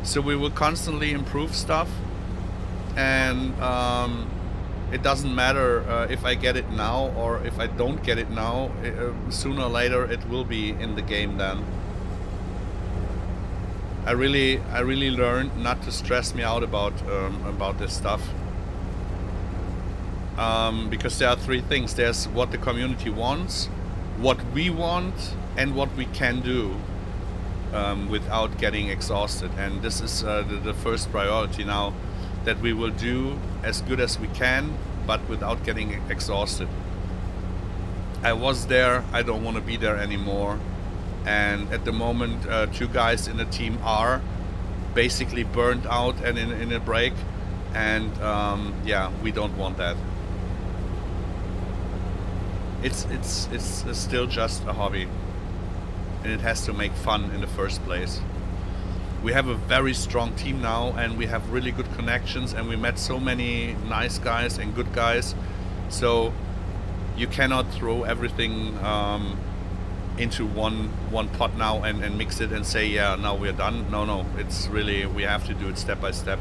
so we will constantly improve stuff, and it doesn't matter if I get it now or if I don't get it now. Sooner or later it will be in the game then. I really learned not to stress me out about this stuff, because there are 3 things. There's what the community wants, what we want, and what we can do without getting exhausted. And this is the first priority now, that we will do as good as we can, but without getting exhausted. I was there, I don't want to be there anymore, and at the moment 2 guys in the team are basically burnt out and in a break, and yeah, we don't want that. It's still just a hobby, and it has to make fun in the first place. We have a very strong team now, and we have really good connections, and we met so many nice guys and good guys, so you cannot throw everything into one pot now and mix it and say, yeah, now we're done. No, it's really, we have to do it step by step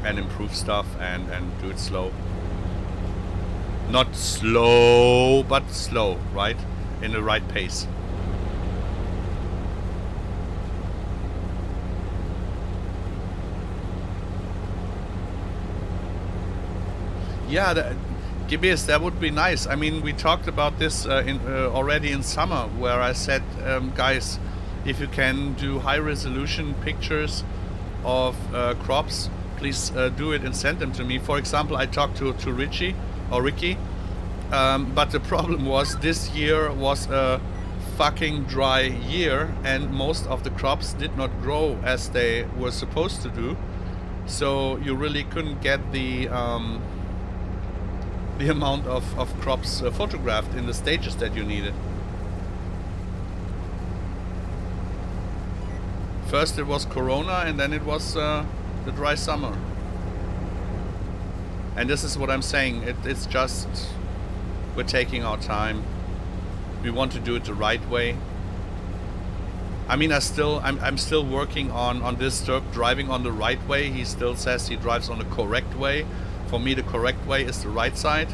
and improve stuff and do it slow. Not slow, but slow, right? In the right pace. Yeah, GBS, that would be nice. I mean, we talked about this already in summer, where I said, guys, if you can do high-resolution pictures of crops, please do it and send them to me. For example, I talked to Ricky, but the problem was this year was a fucking dry year, and most of the crops did not grow as they were supposed to do. So you really couldn't get the amount of crops photographed in the stages that you needed. First it was Corona, and then it was the dry summer. And this is what I'm saying. It's just, we're taking our time. We want to do it the right way. I mean, I'm still working on this Dirk driving on the right way. He still says he drives on the correct way. For me, the correct way is the right side,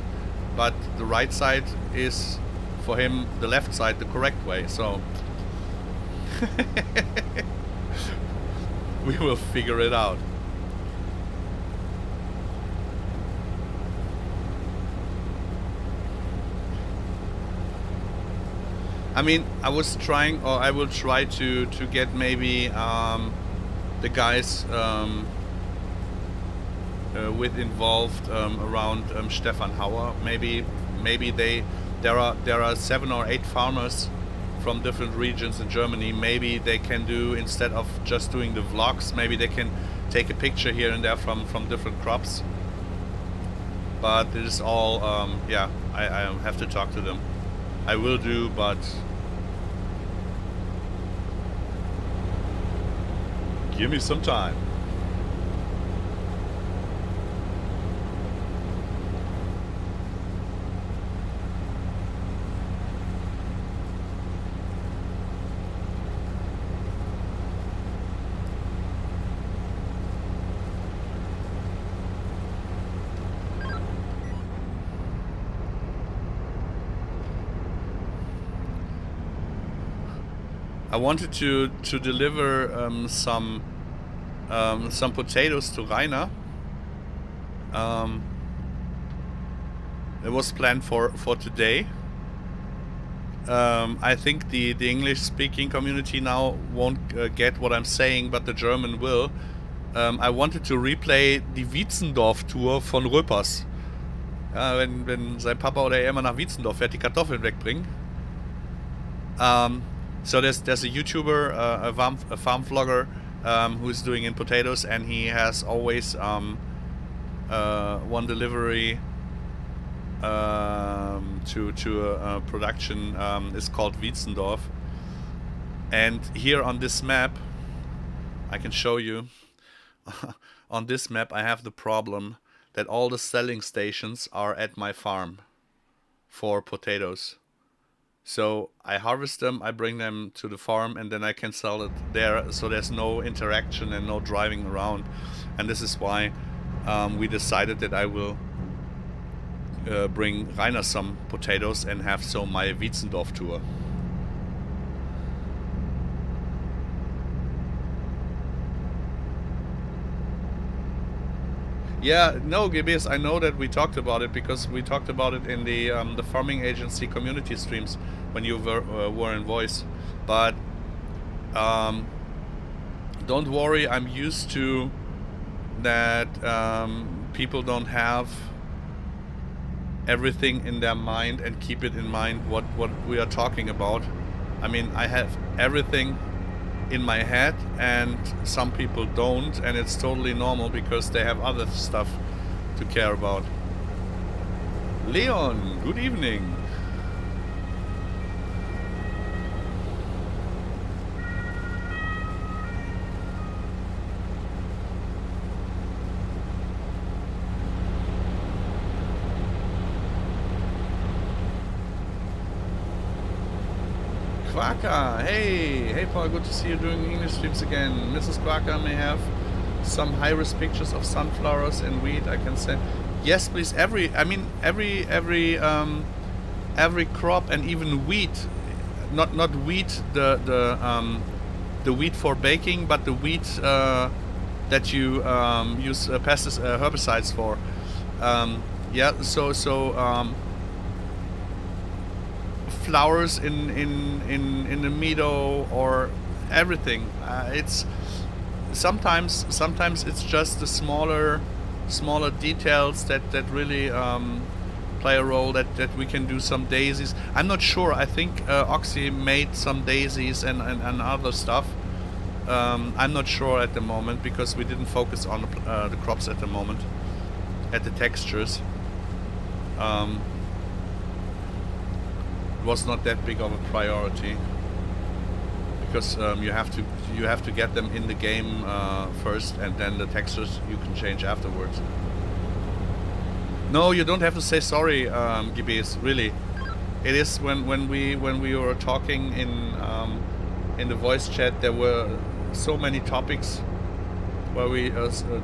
but the right side is, for him, the left side, the correct way. So we will figure it out. I mean, I was trying, or I will try to get maybe the guys with involved around Stefan Hauer. Maybe they there are 7 or 8 farmers from different regions in Germany. Maybe they can do, instead of just doing the vlogs, maybe they can take a picture here and there from different crops. But it is all, yeah, I have to talk to them. I will do, but give me some time. I wanted to deliver some potatoes to Rainer. It was planned for today. I think the English-speaking community now won't get what I'm saying, but the German will. I wanted to replay die Wietzendorf-Tour von Röpers. Ja, wenn sein Papa oder er immer nach Wietzendorf fährt, die Kartoffeln wegbringen. So there's a YouTuber, a farm vlogger, who's doing in potatoes, and he has always one delivery to a production is called Wietzendorf. And here on this map, I can show you. On this map, I have the problem that all the selling stations are at my farm for potatoes. So I harvest them, I bring them to the farm, and then I can sell it there. So there's no interaction and no driving around. And this is why we decided that I will bring Rainer some potatoes and have so my Wietzendorf tour. Yeah, no, Gibis, I know that we talked about it because we talked about it in the farming agency community streams when you were in voice. But don't worry, I'm used to that. People don't have everything in their mind and keep it in mind what we are talking about. I mean, I have everything in my head and some people don't, and it's totally normal because they have other stuff to care about. Leon, good evening. Quaka, hey Paul, good to see you doing English streams again. Mrs. Quaka may have some high-risk pictures of sunflowers and wheat I can send. Yes, please. Every crop, and even wheat, not wheat the wheat for baking, but the wheat that you use herbicides for. Yeah, so flowers in the meadow or everything. It's sometimes it's just the smaller details that really play a role. That we can do some daisies. I'm not sure. I think Oxy made some daisies and other stuff. I'm not sure at the moment because we didn't focus on the crops at the moment, at the textures. It was not that big of a priority because you have to get them in the game first, and then the textures you can change afterwards. No, you don't have to say sorry, Gibis. Really, it is when we were talking in the voice chat, there were so many topics where we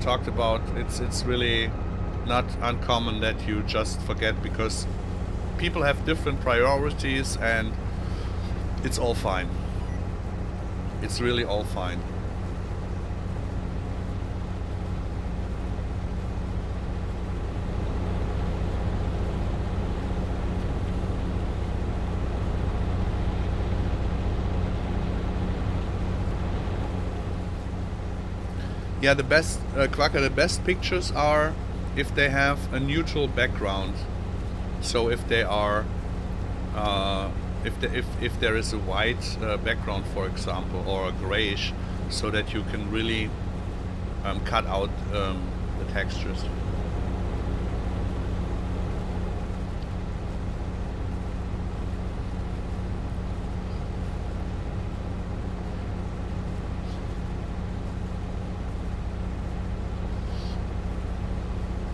talked about. It's really not uncommon that you just forget because people have different priorities, and it's all fine. It's really all fine. Yeah, the best Quacker, the best pictures are if they have a neutral background. So if they are if there is a white background, for example, or a grayish, so that you can really cut out the textures.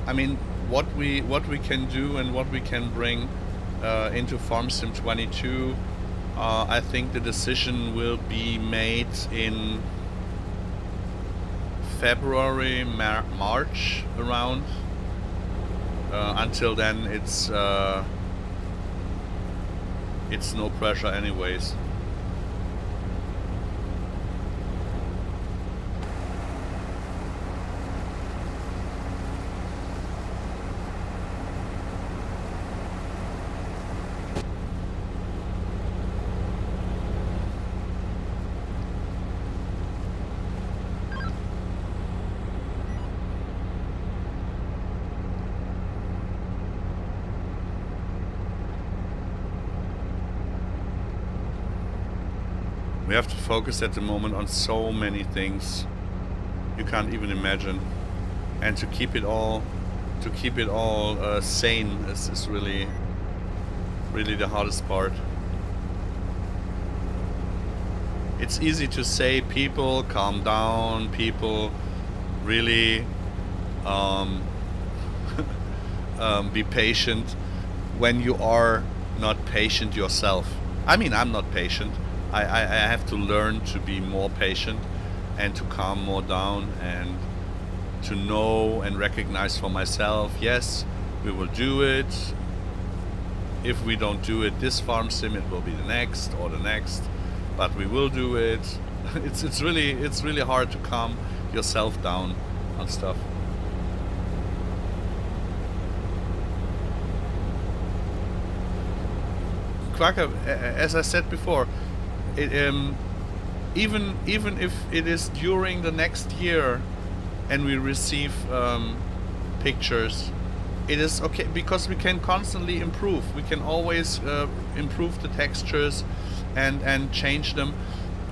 I mean, what we can do and what we can bring into FarmSim 22, I think the decision will be made in February, March around. Until then, it's no pressure anyways. We have to focus at the moment on so many things you can't even imagine, and to keep it all sane is really the hardest part. It's easy to say, people calm down, people really be patient, when you are not patient yourself. I mean, I'm not patient. I have to learn to be more patient and to calm more down and to know and recognize for myself, yes, we will do it. If we don't do it this farm sim, it will be the next or the next, but we will do it. It's really hard to calm yourself down on stuff. Quacker, as I said before, even if it is during the next year and we receive pictures, it is okay, because we can constantly improve. We can always improve the textures and change them.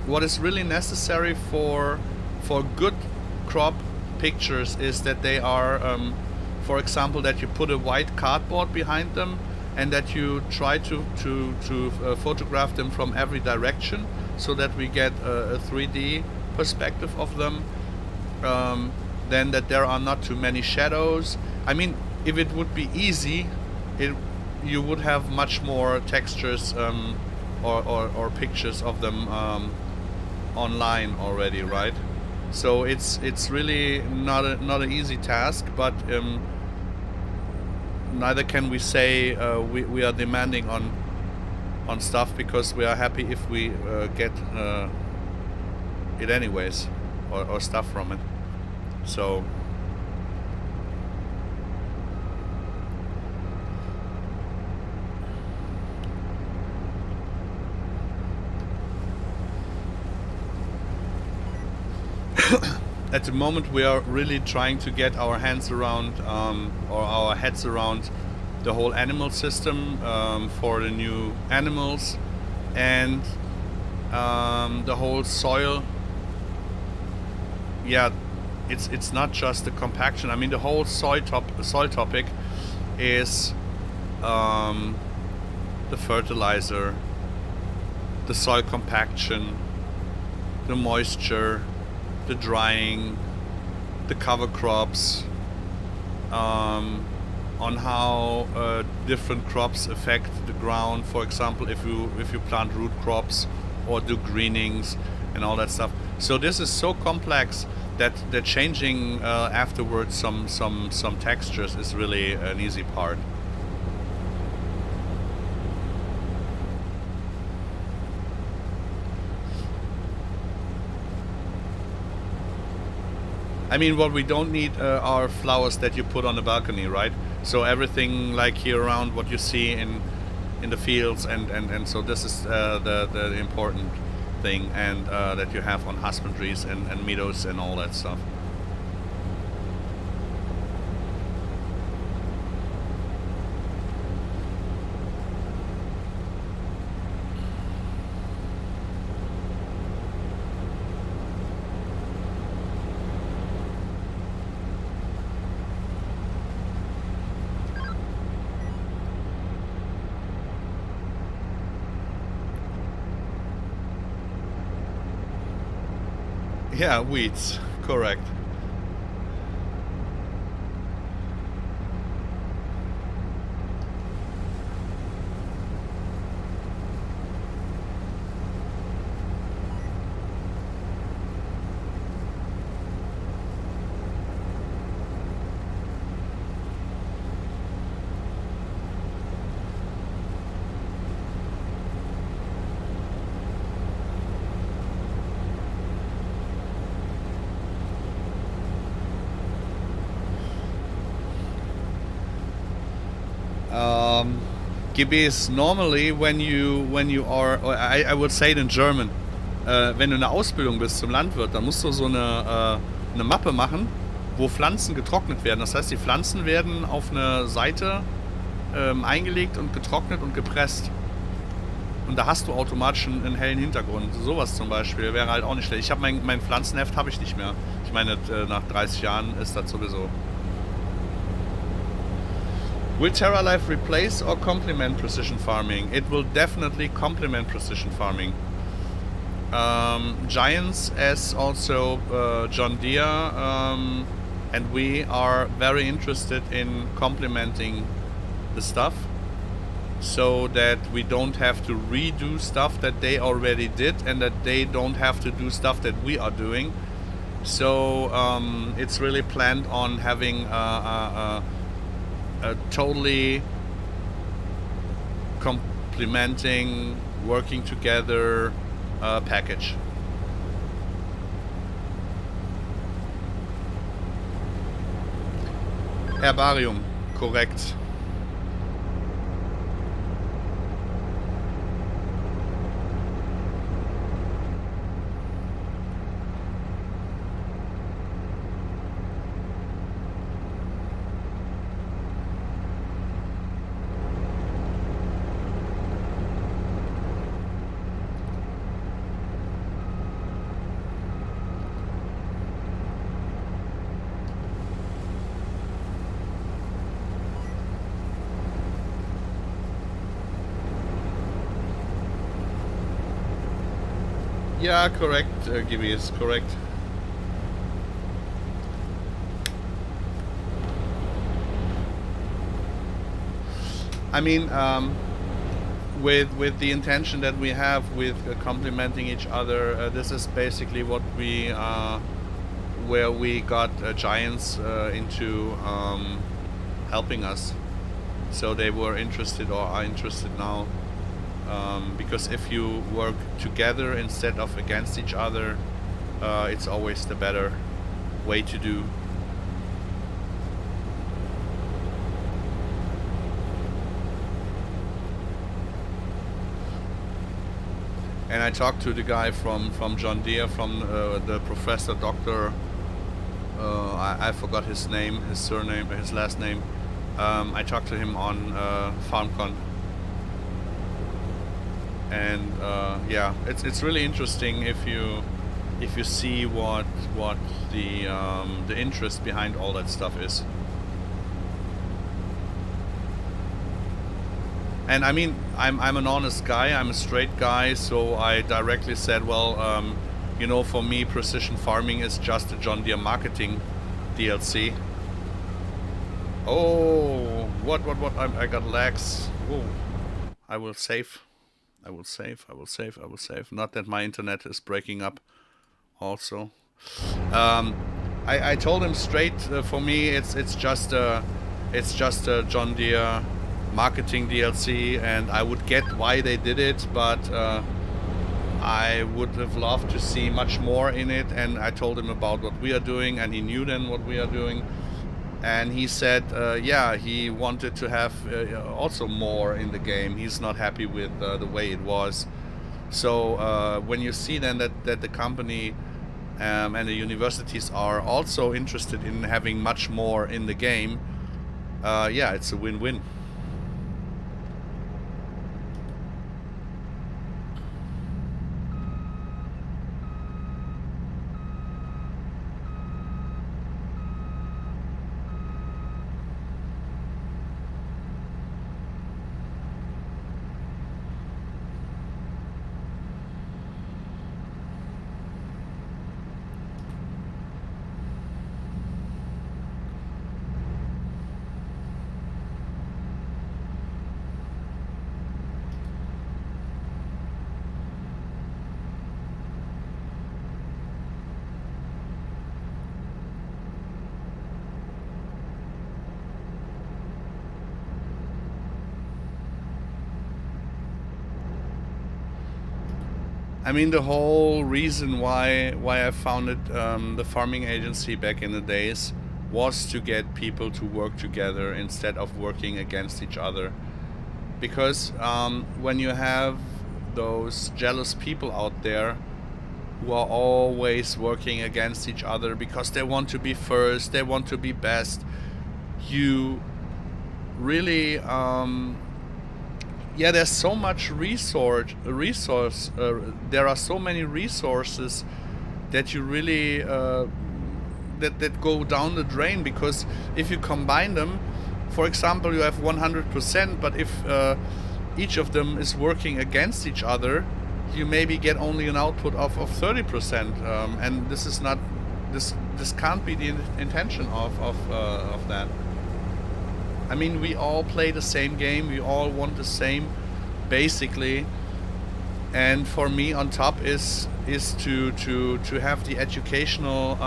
What is really necessary for good crop pictures is that they are, for example, that you put a white cardboard behind them, and that you try to photograph them from every direction, so that we get a 3D perspective of them. Then that there are not too many shadows. I mean, if it would be easy, you would have much more textures or pictures of them online already, right? So it's really not an easy task, but neither can we say we are demanding on stuff, because we are happy if we get it anyways, or stuff from it. So at the moment we are really trying to get our hands around or our heads around the whole animal system for the new animals, and the whole soil. Yeah, it's not just the compaction. I mean, the whole soil topic is the fertilizer, the soil compaction, the moisture, the drying, the cover crops, on how different crops affect the ground. For example, if you plant root crops or do greenings and all that stuff. So this is so complex that the changing afterwards some textures is really an easy part. I mean, what we don't need are flowers that you put on the balcony, right? So everything like here around, what you see in the fields, and so this is the important thing, and that you have on husbandries and meadows and all that stuff. Yeah, weeds, correct. Gemäß normally when you are, I would say it in German, wenn du in der Ausbildung bist zum Landwirt, dann musst du so eine Mappe machen, wo Pflanzen getrocknet werden. Das heißt, die Pflanzen werden auf eine Seite eingelegt und getrocknet und gepresst. Und da hast du automatisch einen hellen Hintergrund. Sowas zum Beispiel wäre halt auch nicht schlecht. Ich habe mein Pflanzenheft habe ich nicht mehr. Ich meine, nach 30 Jahren ist das sowieso. Will Terra Life replace or complement precision farming? It will definitely complement precision farming. Giants as also John Deere and we are very interested in complementing the stuff so that we don't have to redo stuff that they already did and that they don't have to do stuff that we are doing. So it's really planned on having a totally complementing, working together package. Herbarium, korrekt. Yeah, correct, Gibby is correct. I mean, with the intention that we have with complementing each other, this is basically what we where we got Giants into helping us. So they were interested or are interested now. Because if you work together instead of against each other, it's always the better way to do. And I talked to the guy from John Deere, from the professor, doctor, I forgot his name, his surname, his last name. I talked to him on FarmCon. And yeah, it's really interesting if you see what the interest behind all that stuff is. And I mean, I'm an honest guy, I'm a straight guy, so I directly said, well, you know, for me, precision farming is just a John Deere marketing DLC. Oh, what? I got lags. Oh, I will save. Not that my internet is breaking up also. I told him straight, for me it's just a John Deere marketing DLC, and I would get why they did it, but I would have loved to see much more in it. And I told him about what we are doing, and he knew then what we are doing. And he said, yeah, he wanted to have also more in the game. He's not happy with the way it was. So when you see then that the company and the universities are also interested in having much more in the game, yeah, it's a win-win. I mean, the whole reason why I founded the farming agency back in the days was to get people to work together instead of working against each other. Because when you have those jealous people out there who are always working against each other because they want to be first, they want to be best, you really there's so much resource there are so many resources that you really that go down the drain, because if you combine them, for example, you have 100%, but if each of them is working against each other, you maybe get only an output of 30%, and this is not this can't be the intention of that. I mean, we all play the same game, we all want the same, basically. And for me, on top is to have the educational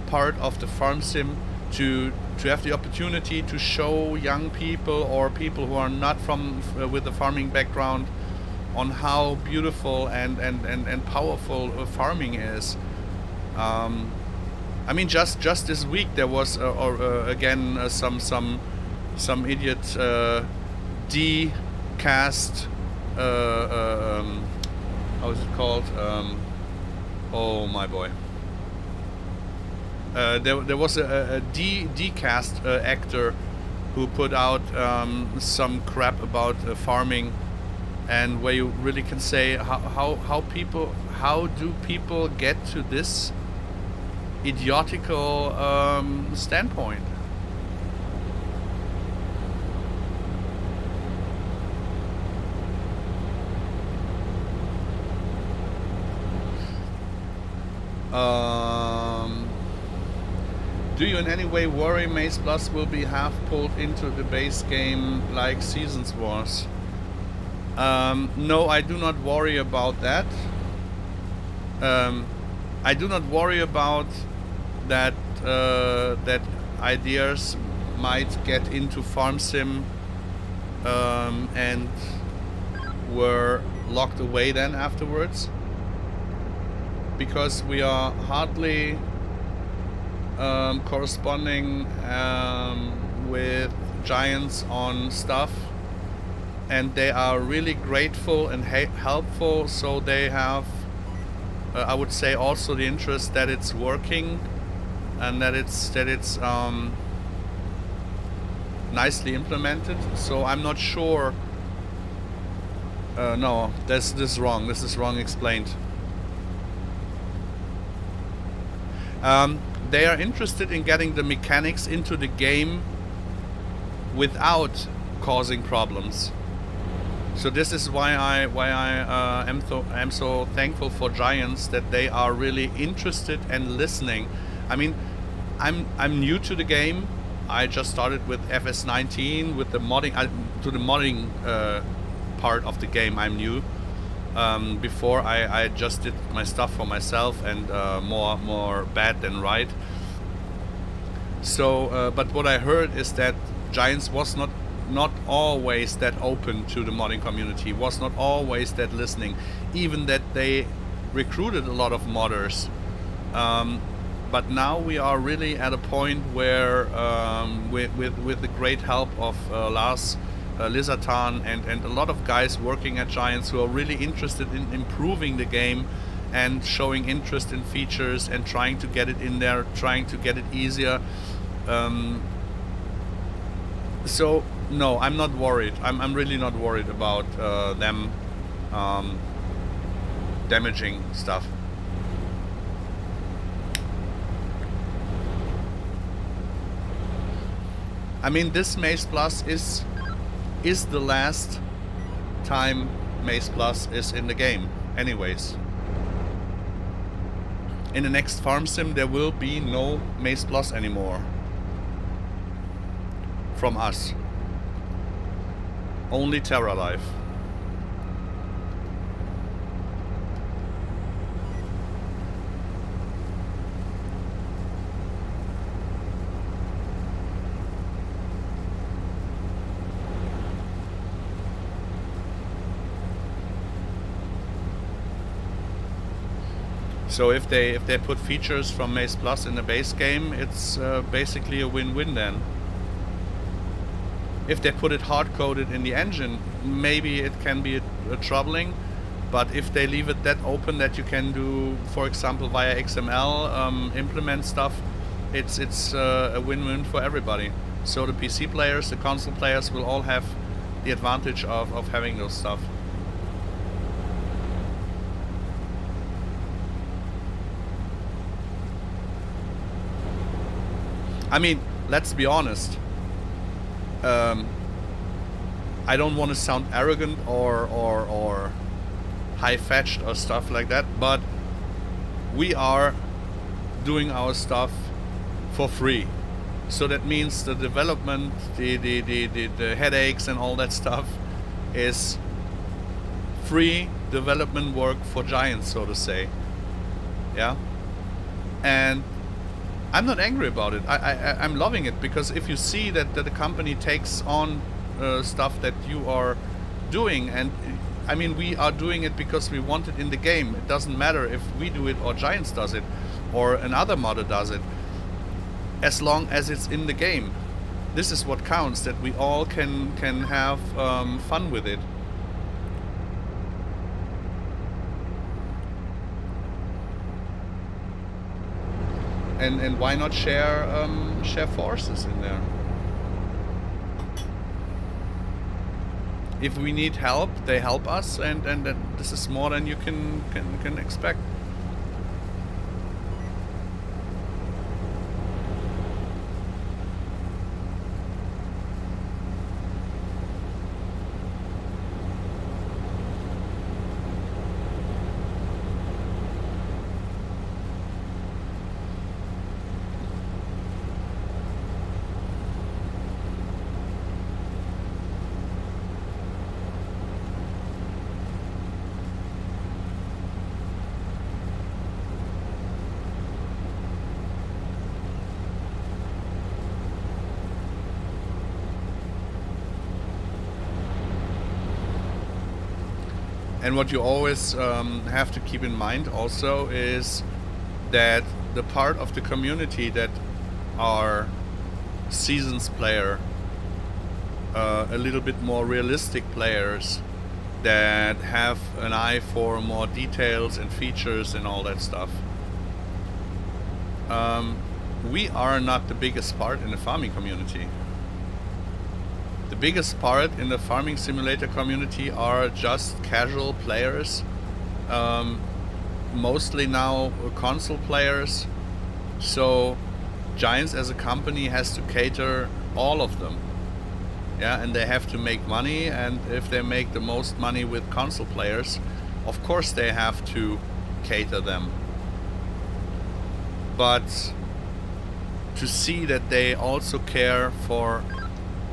part of the farm sim, to have the opportunity to show young people or people who are not from with a farming background on how beautiful and powerful farming is. I mean, just this week there was again some idiot decast. How is it called? Oh my boy. There was a decast actor who put out some crap about farming, and where you really can say how do people get to this idiotical standpoint. Do you in any way worry Maze Plus will be half pulled into the base game like Seasons was? No, I do not worry about that. I do not worry about that that ideas might get into farm sim and were locked away then afterwards, because we are hardly corresponding with Giants on stuff, and they are really grateful and helpful, so they have I would say also the interest that it's working and that it's nicely implemented. So I'm not sure. No, this is wrong. This is wrong explained. They are interested in getting the mechanics into the game without causing problems. So this is why I am so thankful for Giants, that they are really interested and listening. I mean, I'm new to the game. I just started with FS19 with the modding to the modding part of the game. I'm new. Before I just did my stuff for myself, and more bad than right. So, but what I heard is that Giants was not always that open to the modding community, was not always that listening, even that they recruited a lot of modders. But now we are really at a point where, with the great help of Lars Lizatan and a lot of guys working at Giants who are really interested in improving the game and showing interest in features and trying to get it in there, trying to get it easier. So no, I'm not worried. I'm really not worried about them damaging stuff. I mean, this Maze Plus is the last time Maze Plus is in the game anyways. In the next farm sim there will be no Maze Plus anymore from us. Only Terra Life. So if they put features from Maze Plus in the base game, it's basically a win-win then. If they put it hard-coded in the engine, maybe it can be troubling. But if they leave it that open that you can do, for example, via XML, implement stuff, it's a win-win for everybody. So the PC players, the console players will all have the advantage of having those stuff. I mean, let's be honest. I don't want to sound arrogant or high-fetched or stuff like that, but we are doing our stuff for free. So that means the development, the headaches and all that stuff is free development work for giants, so to say. Yeah? And I'm not angry about it. I'm loving it, because if you see that the company takes on stuff that you are doing, and I mean, we are doing it because we want it in the game. It doesn't matter if we do it or Giants does it or another modder does it, as long as it's in the game. This is what counts, that we all can have fun with it. And why not share forces in there? If we need help, they help us, and this is more than you can expect. And what you always have to keep in mind also is that the part of the community that are seasons player, a little bit more realistic players that have an eye for more details and features and all that stuff. We are not the biggest part in the farming community. The biggest part in the farming simulator community are just casual players, mostly now console players. So Giants as a company has to cater all of them. Yeah, and they have to make money, and if they make the most money with console players, of course they have to cater them. But to see that they also care for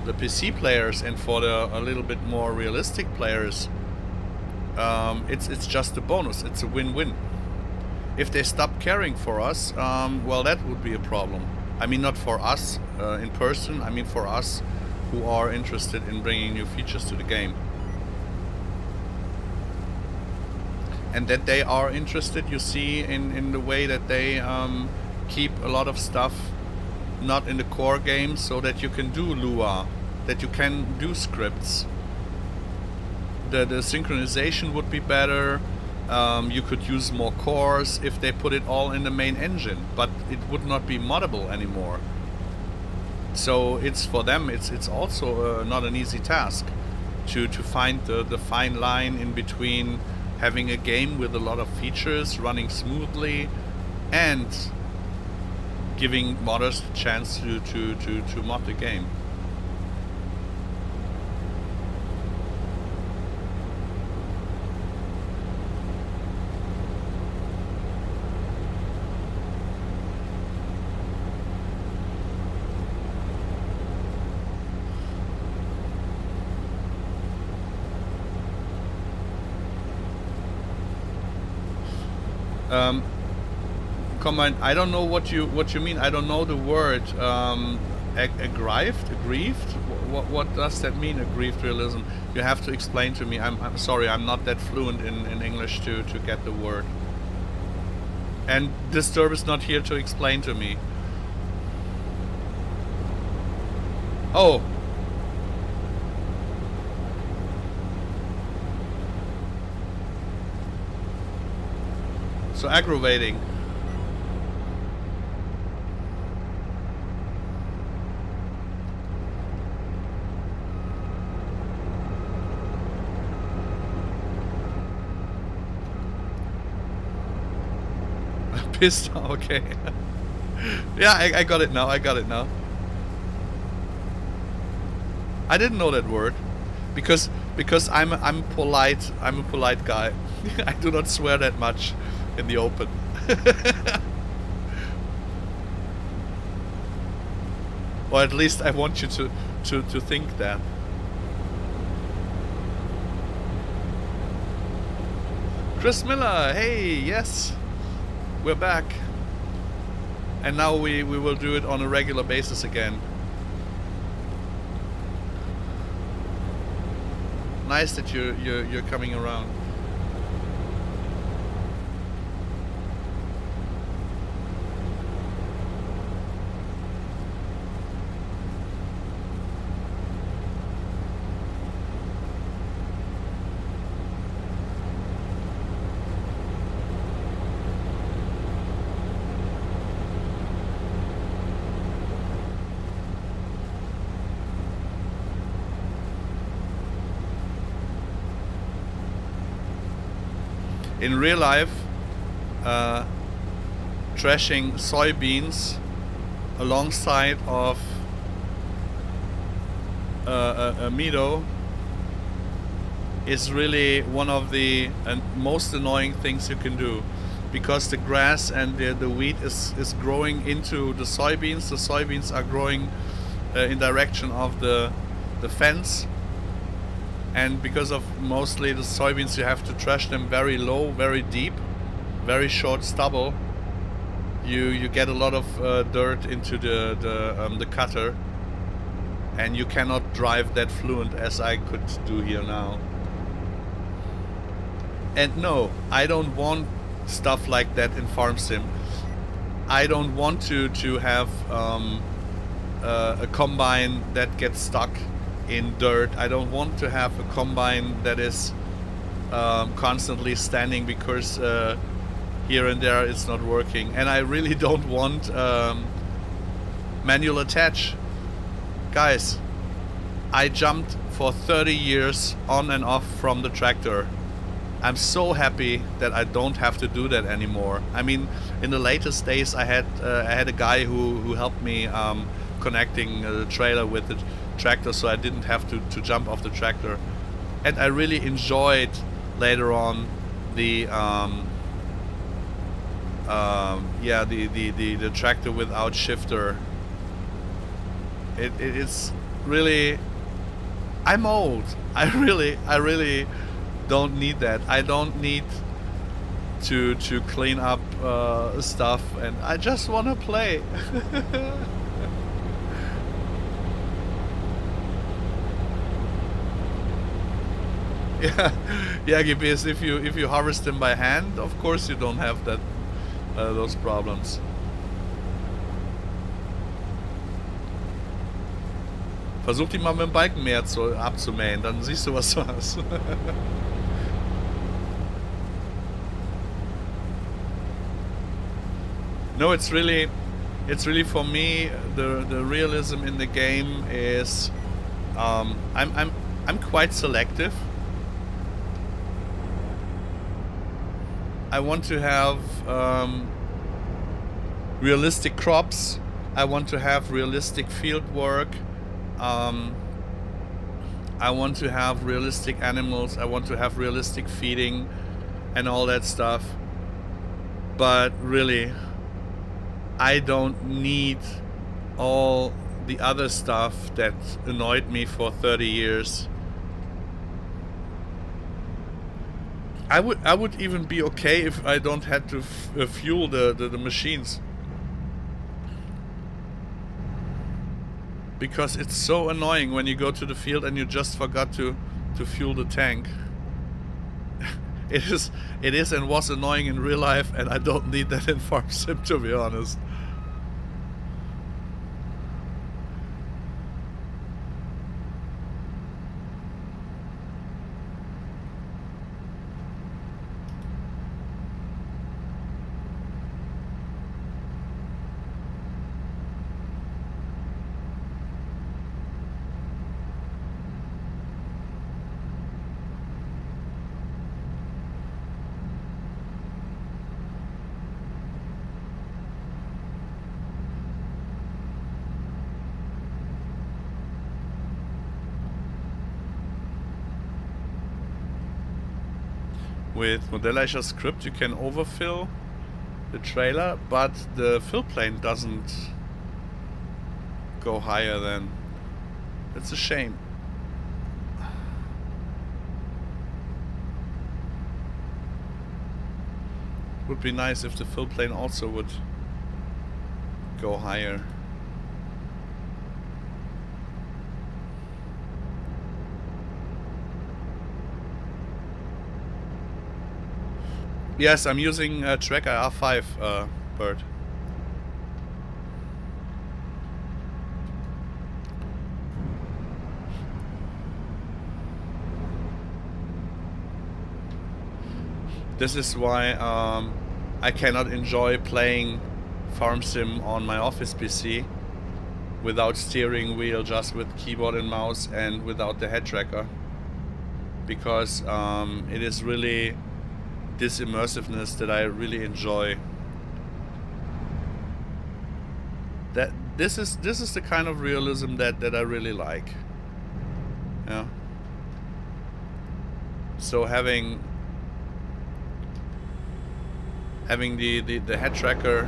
the PC players and for the a little bit more realistic players, it's just a bonus. It's a win-win. If they stop caring for us, well, that would be a problem. I mean, not for us in person, I mean for us who are interested in bringing new features to the game. And that they are interested, you see, in the way that they keep a lot of stuff not in the core game, so that you can do Lua, that you can do scripts. The synchronization would be better. You could use more cores if they put it all in the main engine, but it would not be moddable anymore. So it's for them, it's also not an easy task to find the fine line in between having a game with a lot of features running smoothly and giving modders the chance to mod the game. Comment. I don't know what you mean. I don't know the word. Aggrieved. What does that mean? Aggrieved realism. You have to explain to me. I'm sorry. I'm not that fluent in English to get the word. And Disturb is not here to explain to me. Oh. So aggravating. Pissed. Okay. Yeah, I got it now. I got it now. I didn't know that word, because I'm polite. I'm a polite guy. I do not swear that much in the open. Or at least I want you to think that. Chris Miller, hey, yes, we're back. And now we will do it on a regular basis again. Nice that you're coming around. In real life, threshing soybeans alongside of a meadow is really one of the most annoying things you can do, because the grass and the wheat is growing into the soybeans. The soybeans are growing in direction of the fence. And because of mostly the soybeans, you have to thresh them very low, very deep, very short stubble. You get a lot of dirt into the cutter, and you cannot drive that fluent as I could do here now. And no, I don't want stuff like that in Farm Sim. I don't want to have a combine that gets stuck in dirt. I don't want to have a combine that is constantly standing because here and there it's not working. And I really don't want manual attach. Guys, I jumped for 30 years on and off from the tractor. I'm so happy that I don't have to do that anymore. I mean, in the latest days I had a guy who helped me connecting the trailer with the tractor, so I didn't have to jump off the tractor. And I really enjoyed later on the the tractor without shifter. It's really, I'm old. I really don't need that. I don't need to clean up stuff, and I just want to play. Yeah, GPS. If you harvest them by hand, of course you don't have that those problems. Versuch die mal mit dem Balkenmeer abzumähen, dann siehst du, was du hast. No, it's really for me the realism in the game is I'm quite selective. I want to have realistic crops. I want to have realistic field work. I want to have realistic animals. I want to have realistic feeding and all that stuff. But really, I don't need all the other stuff that annoyed me for 30 years. I would even be okay if I don't have to fuel the machines, because it's so annoying when you go to the field and you just forgot to fuel the tank. It is and was annoying in real life, and I don't need that in Farm Sim, to be honest. With Modelleicher script you can overfill the trailer, but the fill plane doesn't go higher than... It's a shame. Would be nice if the fill plane also would go higher. Yes, I'm using Tracker R5, Bird. This is why I cannot enjoy playing Farm Sim on my office PC without steering wheel, just with keyboard and mouse, and without the head tracker, because it is really this immersiveness that I really enjoy. That this is the kind of realism that I really like. Yeah. So having the head tracker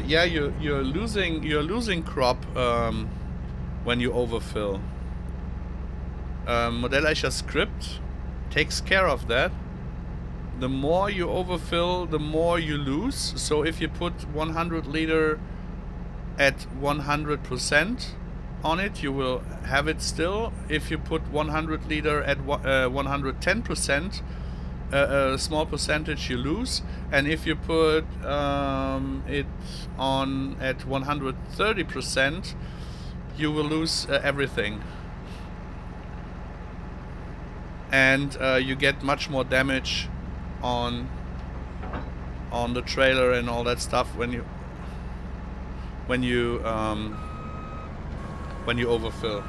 yeah, you're losing crop when you overfill. Modelleicher script takes care of that. The more you overfill, the more you lose. So if you put 100 liter at 100% on it, you will have it still. If you put 100 liter at 110%, a small percentage you lose. And if you put it on at 130%, you will lose everything. And you get much more damage on the trailer and all that stuff when you overfill.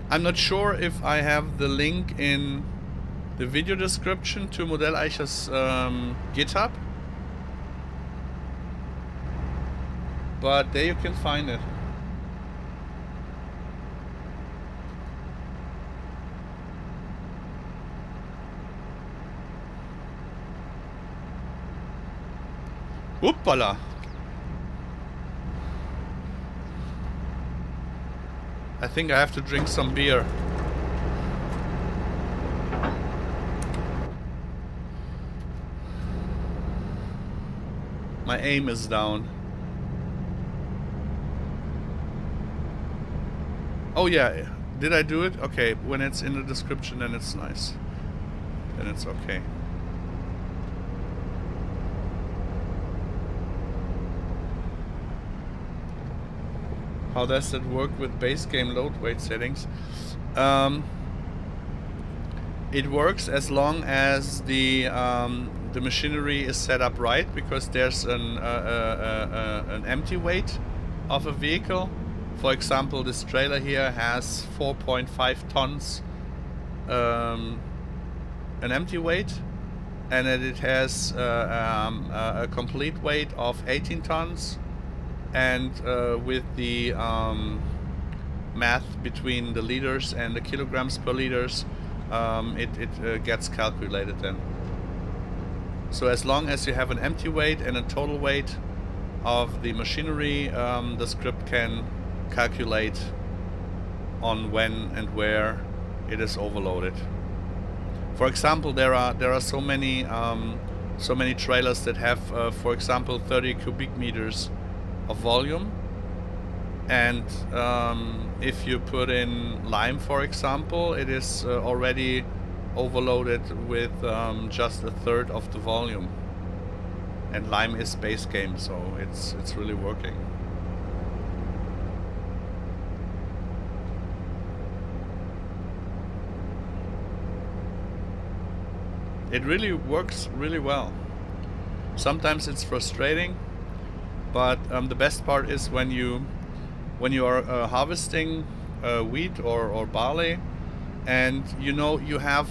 I'm not sure if I have the link in the video description to Modelleicher's GitHub, but there you can find it. Whoopala! I think I have to drink some beer. My aim is down. Oh yeah, did I do it? Okay, when it's in the description then it's nice. Then it's okay. How does that work with base game load weight settings? It works as long as the machinery is set up right, because there's an empty weight of a vehicle. For example, this trailer here has 4.5 tons an empty weight, and it has a complete weight of 18 tons. And with the math between the liters and the kilograms per liters, it gets calculated then. So as long as you have an empty weight and a total weight of the machinery, the script can calculate on when and where it is overloaded. For example, there are so many trailers that have, for example, 30 cubic meters of volume, and if you put in lime, for example, it is already overloaded with just a third of the volume. And lime is base game, so it's really working. It really works really well. Sometimes it's frustrating, but the best part is when you are harvesting wheat or barley, and you know you have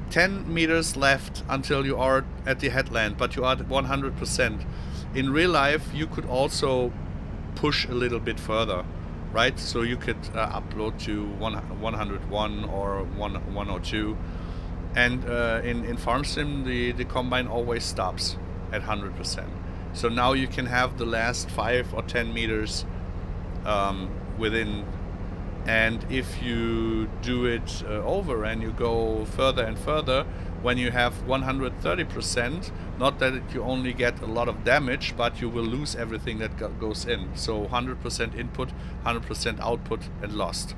10 meters left until you are at the headland, but you are at 100%. In real life, you could also push a little bit further, right? So you could upload to 101 or 102. And in Farm Sim, the combine always stops at 100%. So now you can have the last 5 or 10 meters within. And if you do it over and you go further and further, when you have 130%, not that you only get a lot of damage, but you will lose everything that goes in. So 100% input, 100% output, and lost.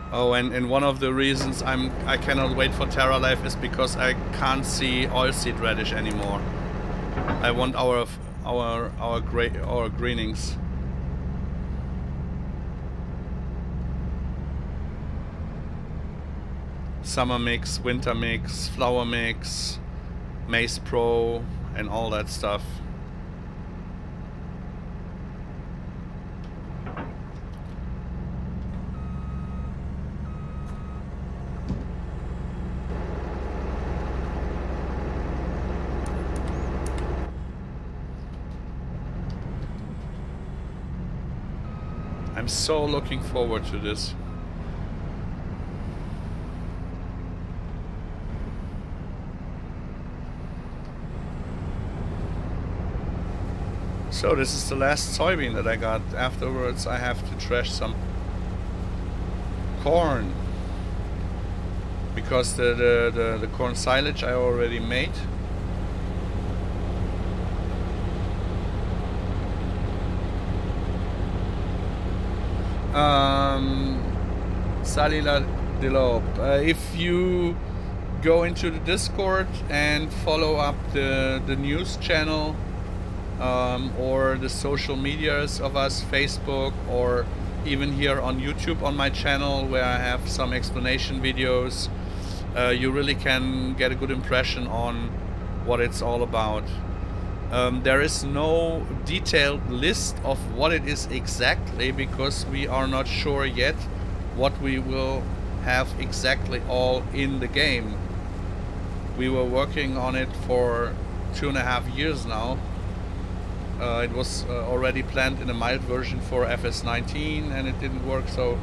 Oh, and one of the reasons I cannot wait for Terra Life is because I can't see oilseed radish anymore. I want our greenings. Summer mix, winter mix, flower mix, Maize Pro, and all that stuff. I'm so looking forward to this. So this is the last soybean that I got. Afterwards I have to trash some corn, because the corn silage I already made. Salila Dilop. If you go into the Discord and follow up the news channel, or the social medias of us, Facebook, or even here on YouTube on my channel where I have some explanation videos, you really can get a good impression on what it's all about. There is no detailed list of what it is exactly, because we are not sure yet what we will have exactly all in the game. We were working on it for 2.5 years now. It was already planned in a mild version for FS19 and it didn't work, so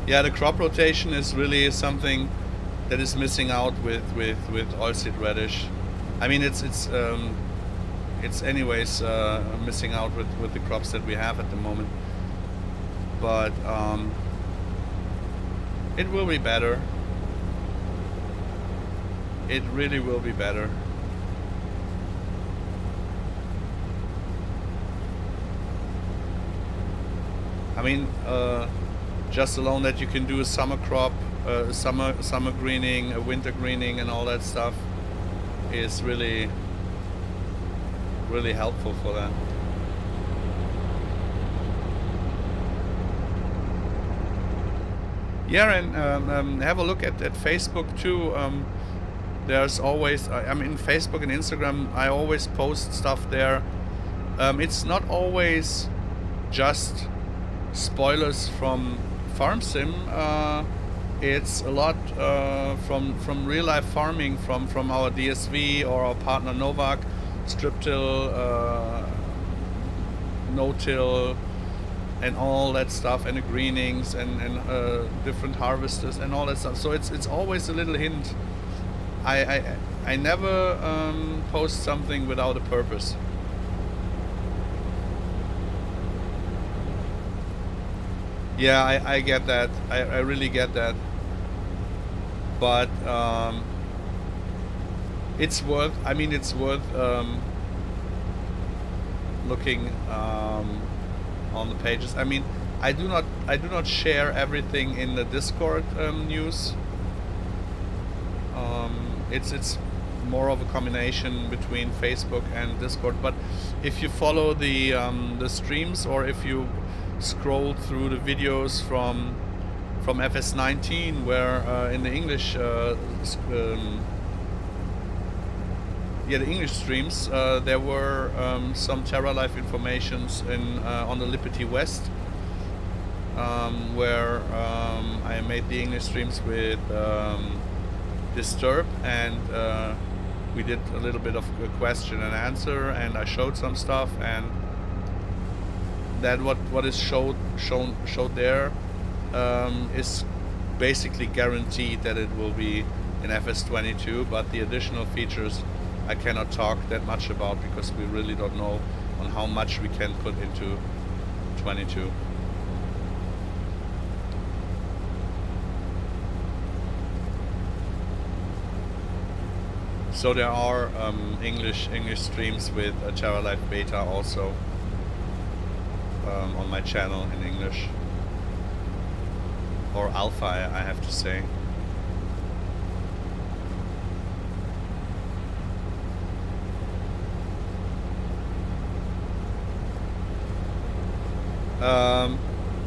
yeah, the crop rotation is really something that is missing out with oilseed radish. I mean, it's anyways missing out with the crops that we have at the moment. But it will be better. It really will be better. I mean, just alone that you can do a summer crop, summer greening, a winter greening, and all that stuff is really helpful for that. Yeah, and have a look at Facebook too. There's always, I mean, Facebook and Instagram, I always post stuff there. It's not always just spoilers from Farm Sim. It's a lot from real life farming, from our DSV or our partner Novak, strip till, no-till, and all that stuff, and the greenings and different harvesters and all that stuff. So it's always a little hint. I never post something without a purpose. Yeah, I get that. I really get that. But it's worth. I mean, it's worth looking on the pages. I mean, I do not share everything in the Discord news. It's more of a combination between Facebook and Discord. But if you follow the streams, or if you scroll through the videos from FS19, where in the English the English streams, there were some Terra Life informations on the Liberty West, where I made the English streams with Disturb, and we did a little bit of a question and answer, and I showed some stuff, and that what is showed there is basically guaranteed that it will be in FS22, but the additional features I cannot talk that much about, because we really don't know on how much we can put into 22. So there are English streams with Terra Life Beta also on my channel in English, or Alpha, I have to say.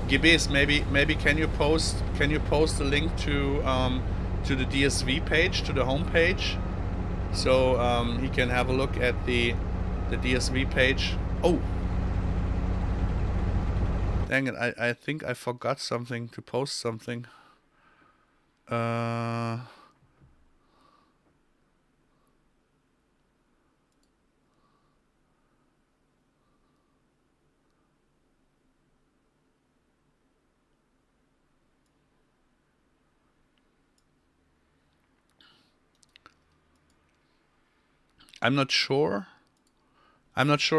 Gibis, maybe can you post a link to the DSV page, to the home page, so he can have a look at the DSV page. Oh, dang it! I think I forgot something, to post something. I'm not sure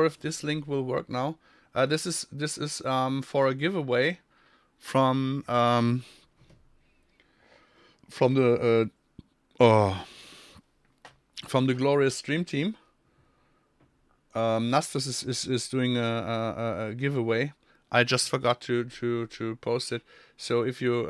if this link will work now. This is for a giveaway from the Glorious Stream Team. Nastas is doing a giveaway. I just forgot to post it. So if you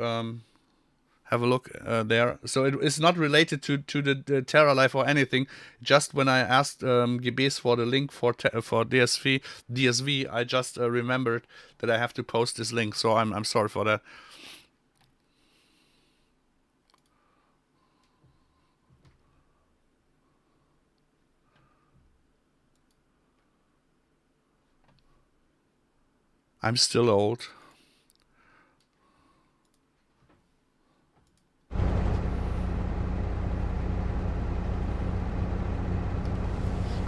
have a look there. So it's not related to the Terra Life or anything. Just when I asked Gibes for the link for DSV, I just remembered that I have to post this link. So I'm sorry for that. I'm still old.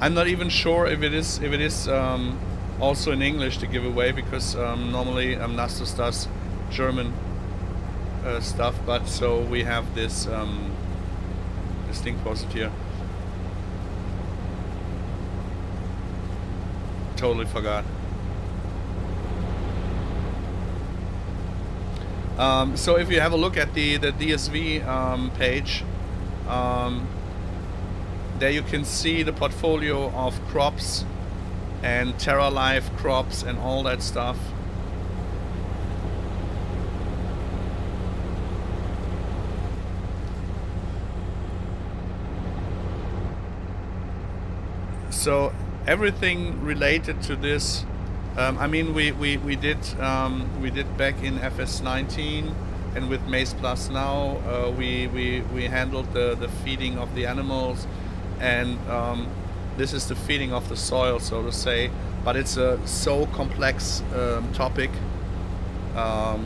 I'm not even sure if it is also in English, the giveaway, because normally Nastus does German stuff, but so we have this link posted here. Totally forgot. So if you have a look at the DSV page, there you can see the portfolio of crops and Terra Life crops and all that stuff. So everything related to this, I mean, we did back in FS19 and with Maze Plus now we handled the feeding of the animals, and this is the feeding of the soil, so to say. But it's a so complex topic.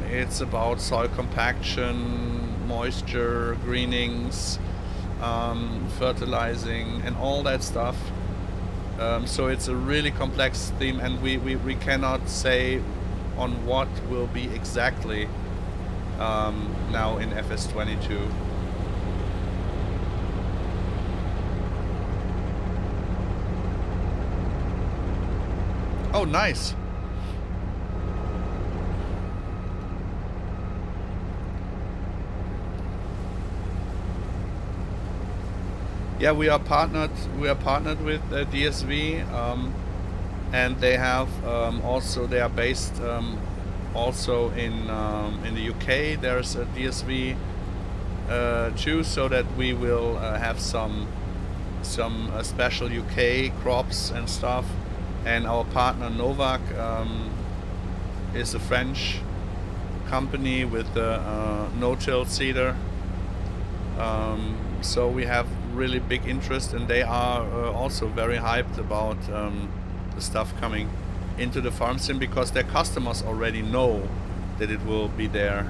It's about soil compaction, moisture, greenings, fertilizing, and all that stuff. So it's a really complex theme, and we cannot say on what will be exactly now in FS22. Oh, nice. Yeah, we are partnered with DSV, and they have also, they are based also in the UK. There's a DSV too, so that we will have some special UK crops and stuff. And our partner Novak is a French company with the no-till seeder. So we have really big interest, and they are also very hyped about the stuff coming into the farm sim, because their customers already know that it will be there.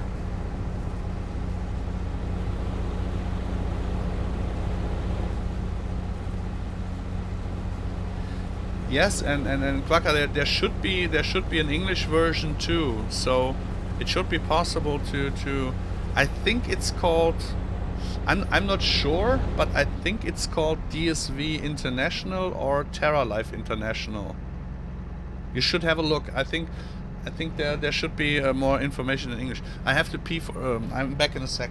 Yes, and Quacker, there should be an English version too, so it should be possible to I think it's called, I'm not sure, but I think it's called DSV International or Terra Life International. You should have a look. I think there should be more information in English. I have to pee for I'm back in a sec.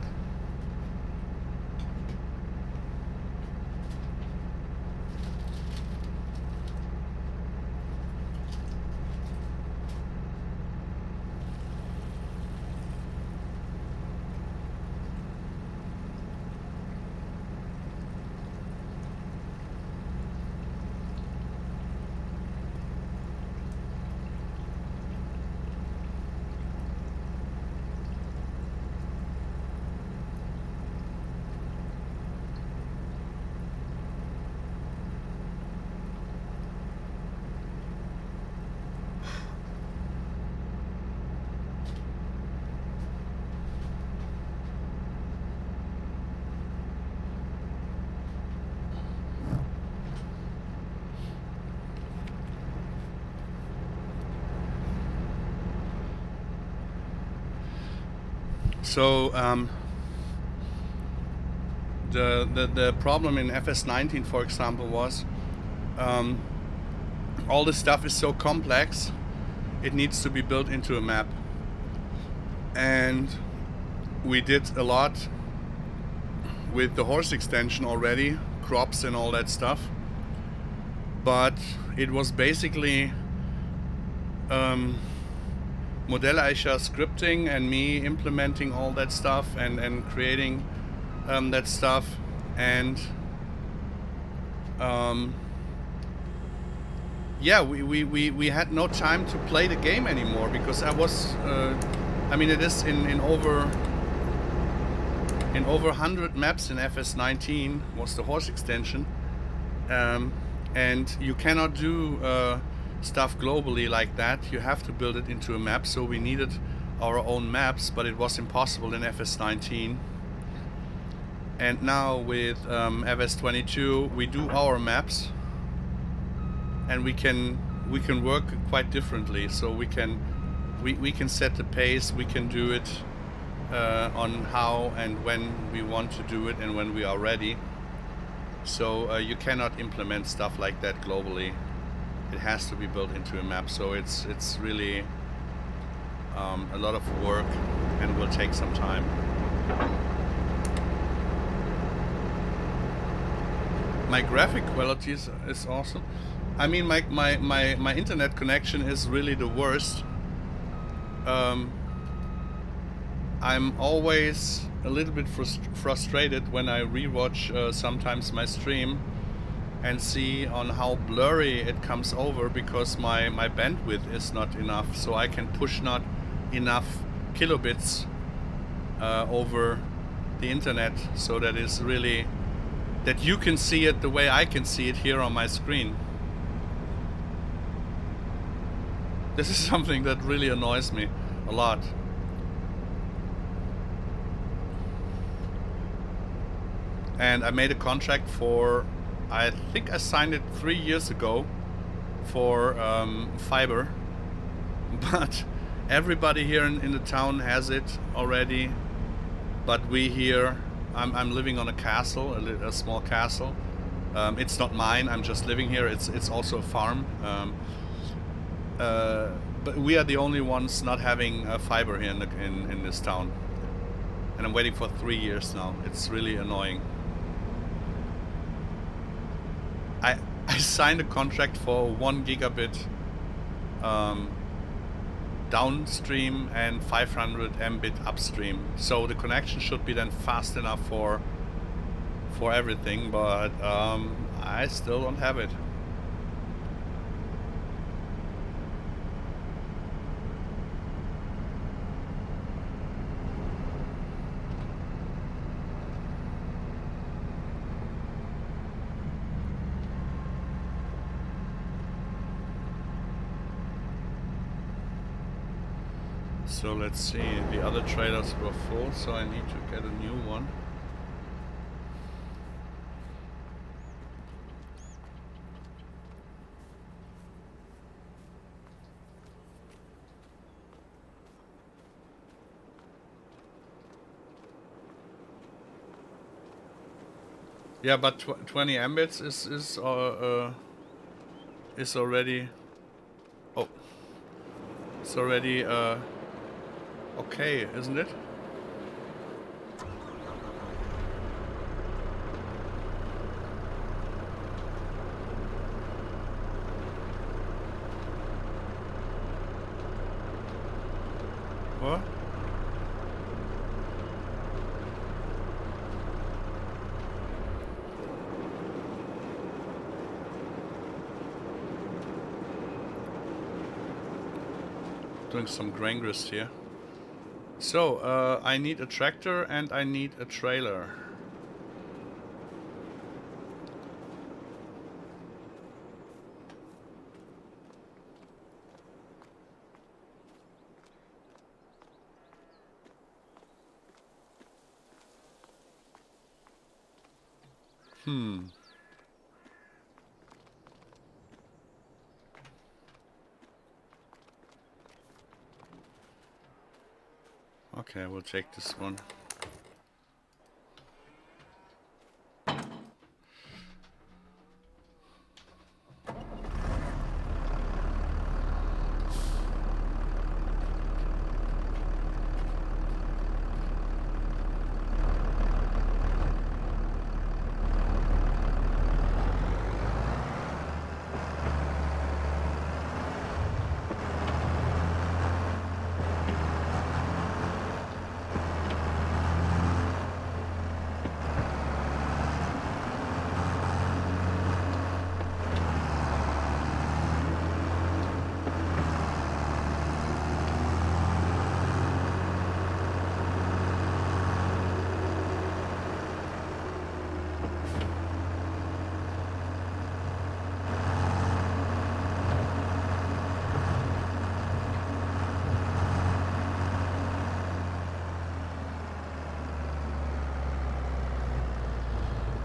So the problem in FS19, for example, was all this stuff is so complex, it needs to be built into a map. And we did a lot with the horse extension already, crops and all that stuff. But it was basically Modelleicher scripting and me implementing all that stuff and creating that stuff, and yeah, we had no time to play the game anymore, because I was I mean, it is in over 100 maps in FS19 was the horse extension, and you cannot do stuff globally like that. You have to build it into a map, so we needed our own maps, but it was impossible in FS19. And now with FS22 we do our maps, and we can work quite differently. So we can set the pace, we can do it on how and when we want to do it and when we are ready. So you cannot implement stuff like that globally. It has to be built into a map, so it's really a lot of work and will take some time. My graphic quality is awesome. I mean, my internet connection is really the worst. I'm always a little bit frustrated when I rewatch sometimes my stream and see on how blurry it comes over, because my bandwidth is not enough, so I can push not enough kilobits over the internet, so that is really that you can see it the way I can see it here on my screen. This is something that really annoys me a lot. And I made a contract for, I think I signed it 3 years ago for fiber, but everybody here in the town has it already. But we here, I'm living on a castle, a small castle. It's not mine. I'm just living here. It's also a farm. But we are the only ones not having fiber here in this town, and I'm waiting for 3 years now. It's really annoying. I signed a contract for 1 gigabit downstream and 500 Mbit upstream, so the connection should be then fast enough for everything, but I still don't have it. So let's see, the other trailers were full, so I need to get a new one. Yeah, but 20 Mbits is already. Oh, it's already okay, isn't it? What? Doing some grain grist here. So, I need a tractor and I need a trailer. Okay, we'll take this one.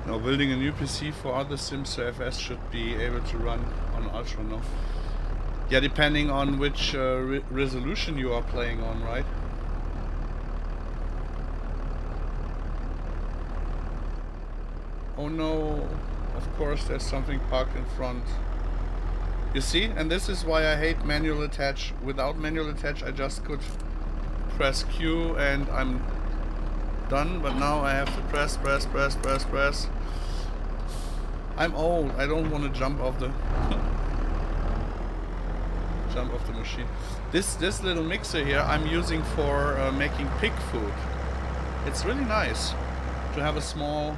Now building a new PC for other sims, so FS should be able to run on Ultra, no? Yeah, depending on which resolution you are playing on, right? Oh no, of course there's something parked in front. You see, and this is why I hate manual attach. Without manual attach I just could press Q and I'm done, but now I have to press. I'm old, I don't want to jump off the machine. This little mixer here I'm using for making pig food. It's really nice to have a small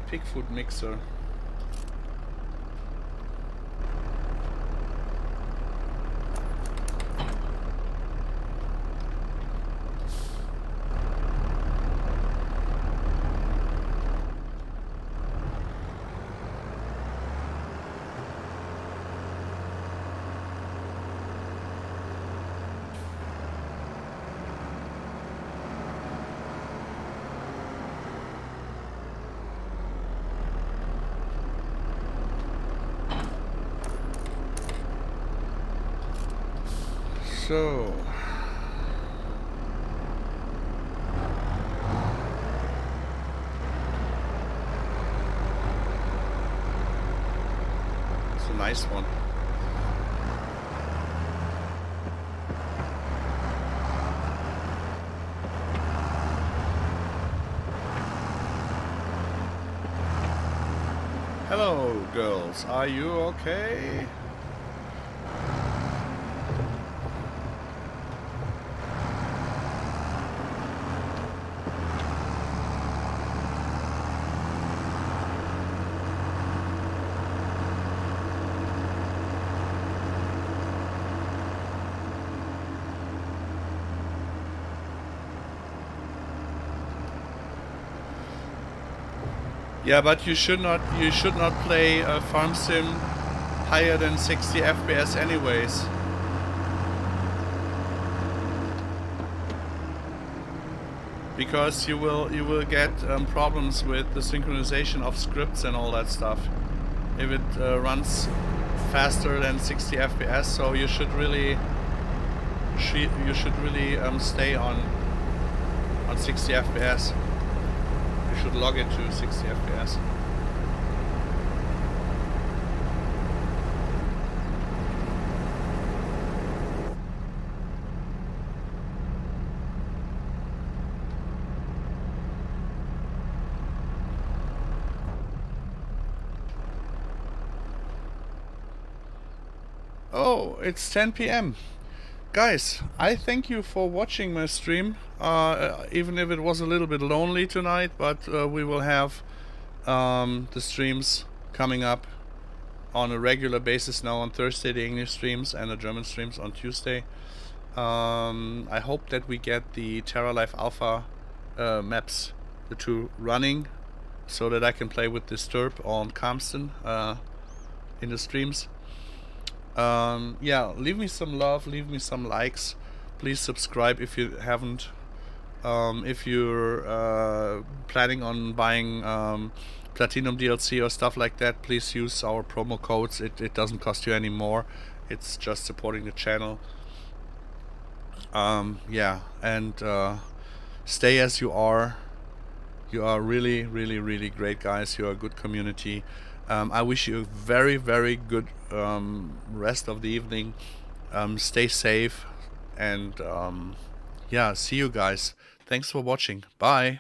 pig food mixer. So it's a nice one. Hello, girls. Are you okay? Yeah, but you should not play a farm sim higher than 60 FPS anyways. Because you will get problems with the synchronization of scripts and all that stuff if it runs faster than 60 FPS. So you should really stay on 60 FPS. You should log it to 60 FPS. Oh, it's 10 p.m. Guys, I thank you for watching my stream, even if it was a little bit lonely tonight, but we will have the streams coming up on a regular basis now on Thursday, the English streams, and the German streams on Tuesday. I hope that we get the Terra Life Alpha maps, the two running, so that I can play with Disturb on Calmston in the streams. Yeah, leave me some love, leave me some likes. Please subscribe if you haven't. If you're planning on buying Platinum DLC or stuff like that, please use our promo codes. It doesn't cost you any more. It's just supporting the channel. Yeah, and stay as you are. You are really, really, really great guys. You are a good community. I wish you a very, very good rest of the evening. Stay safe, and yeah, see you guys. Thanks for watching. Bye.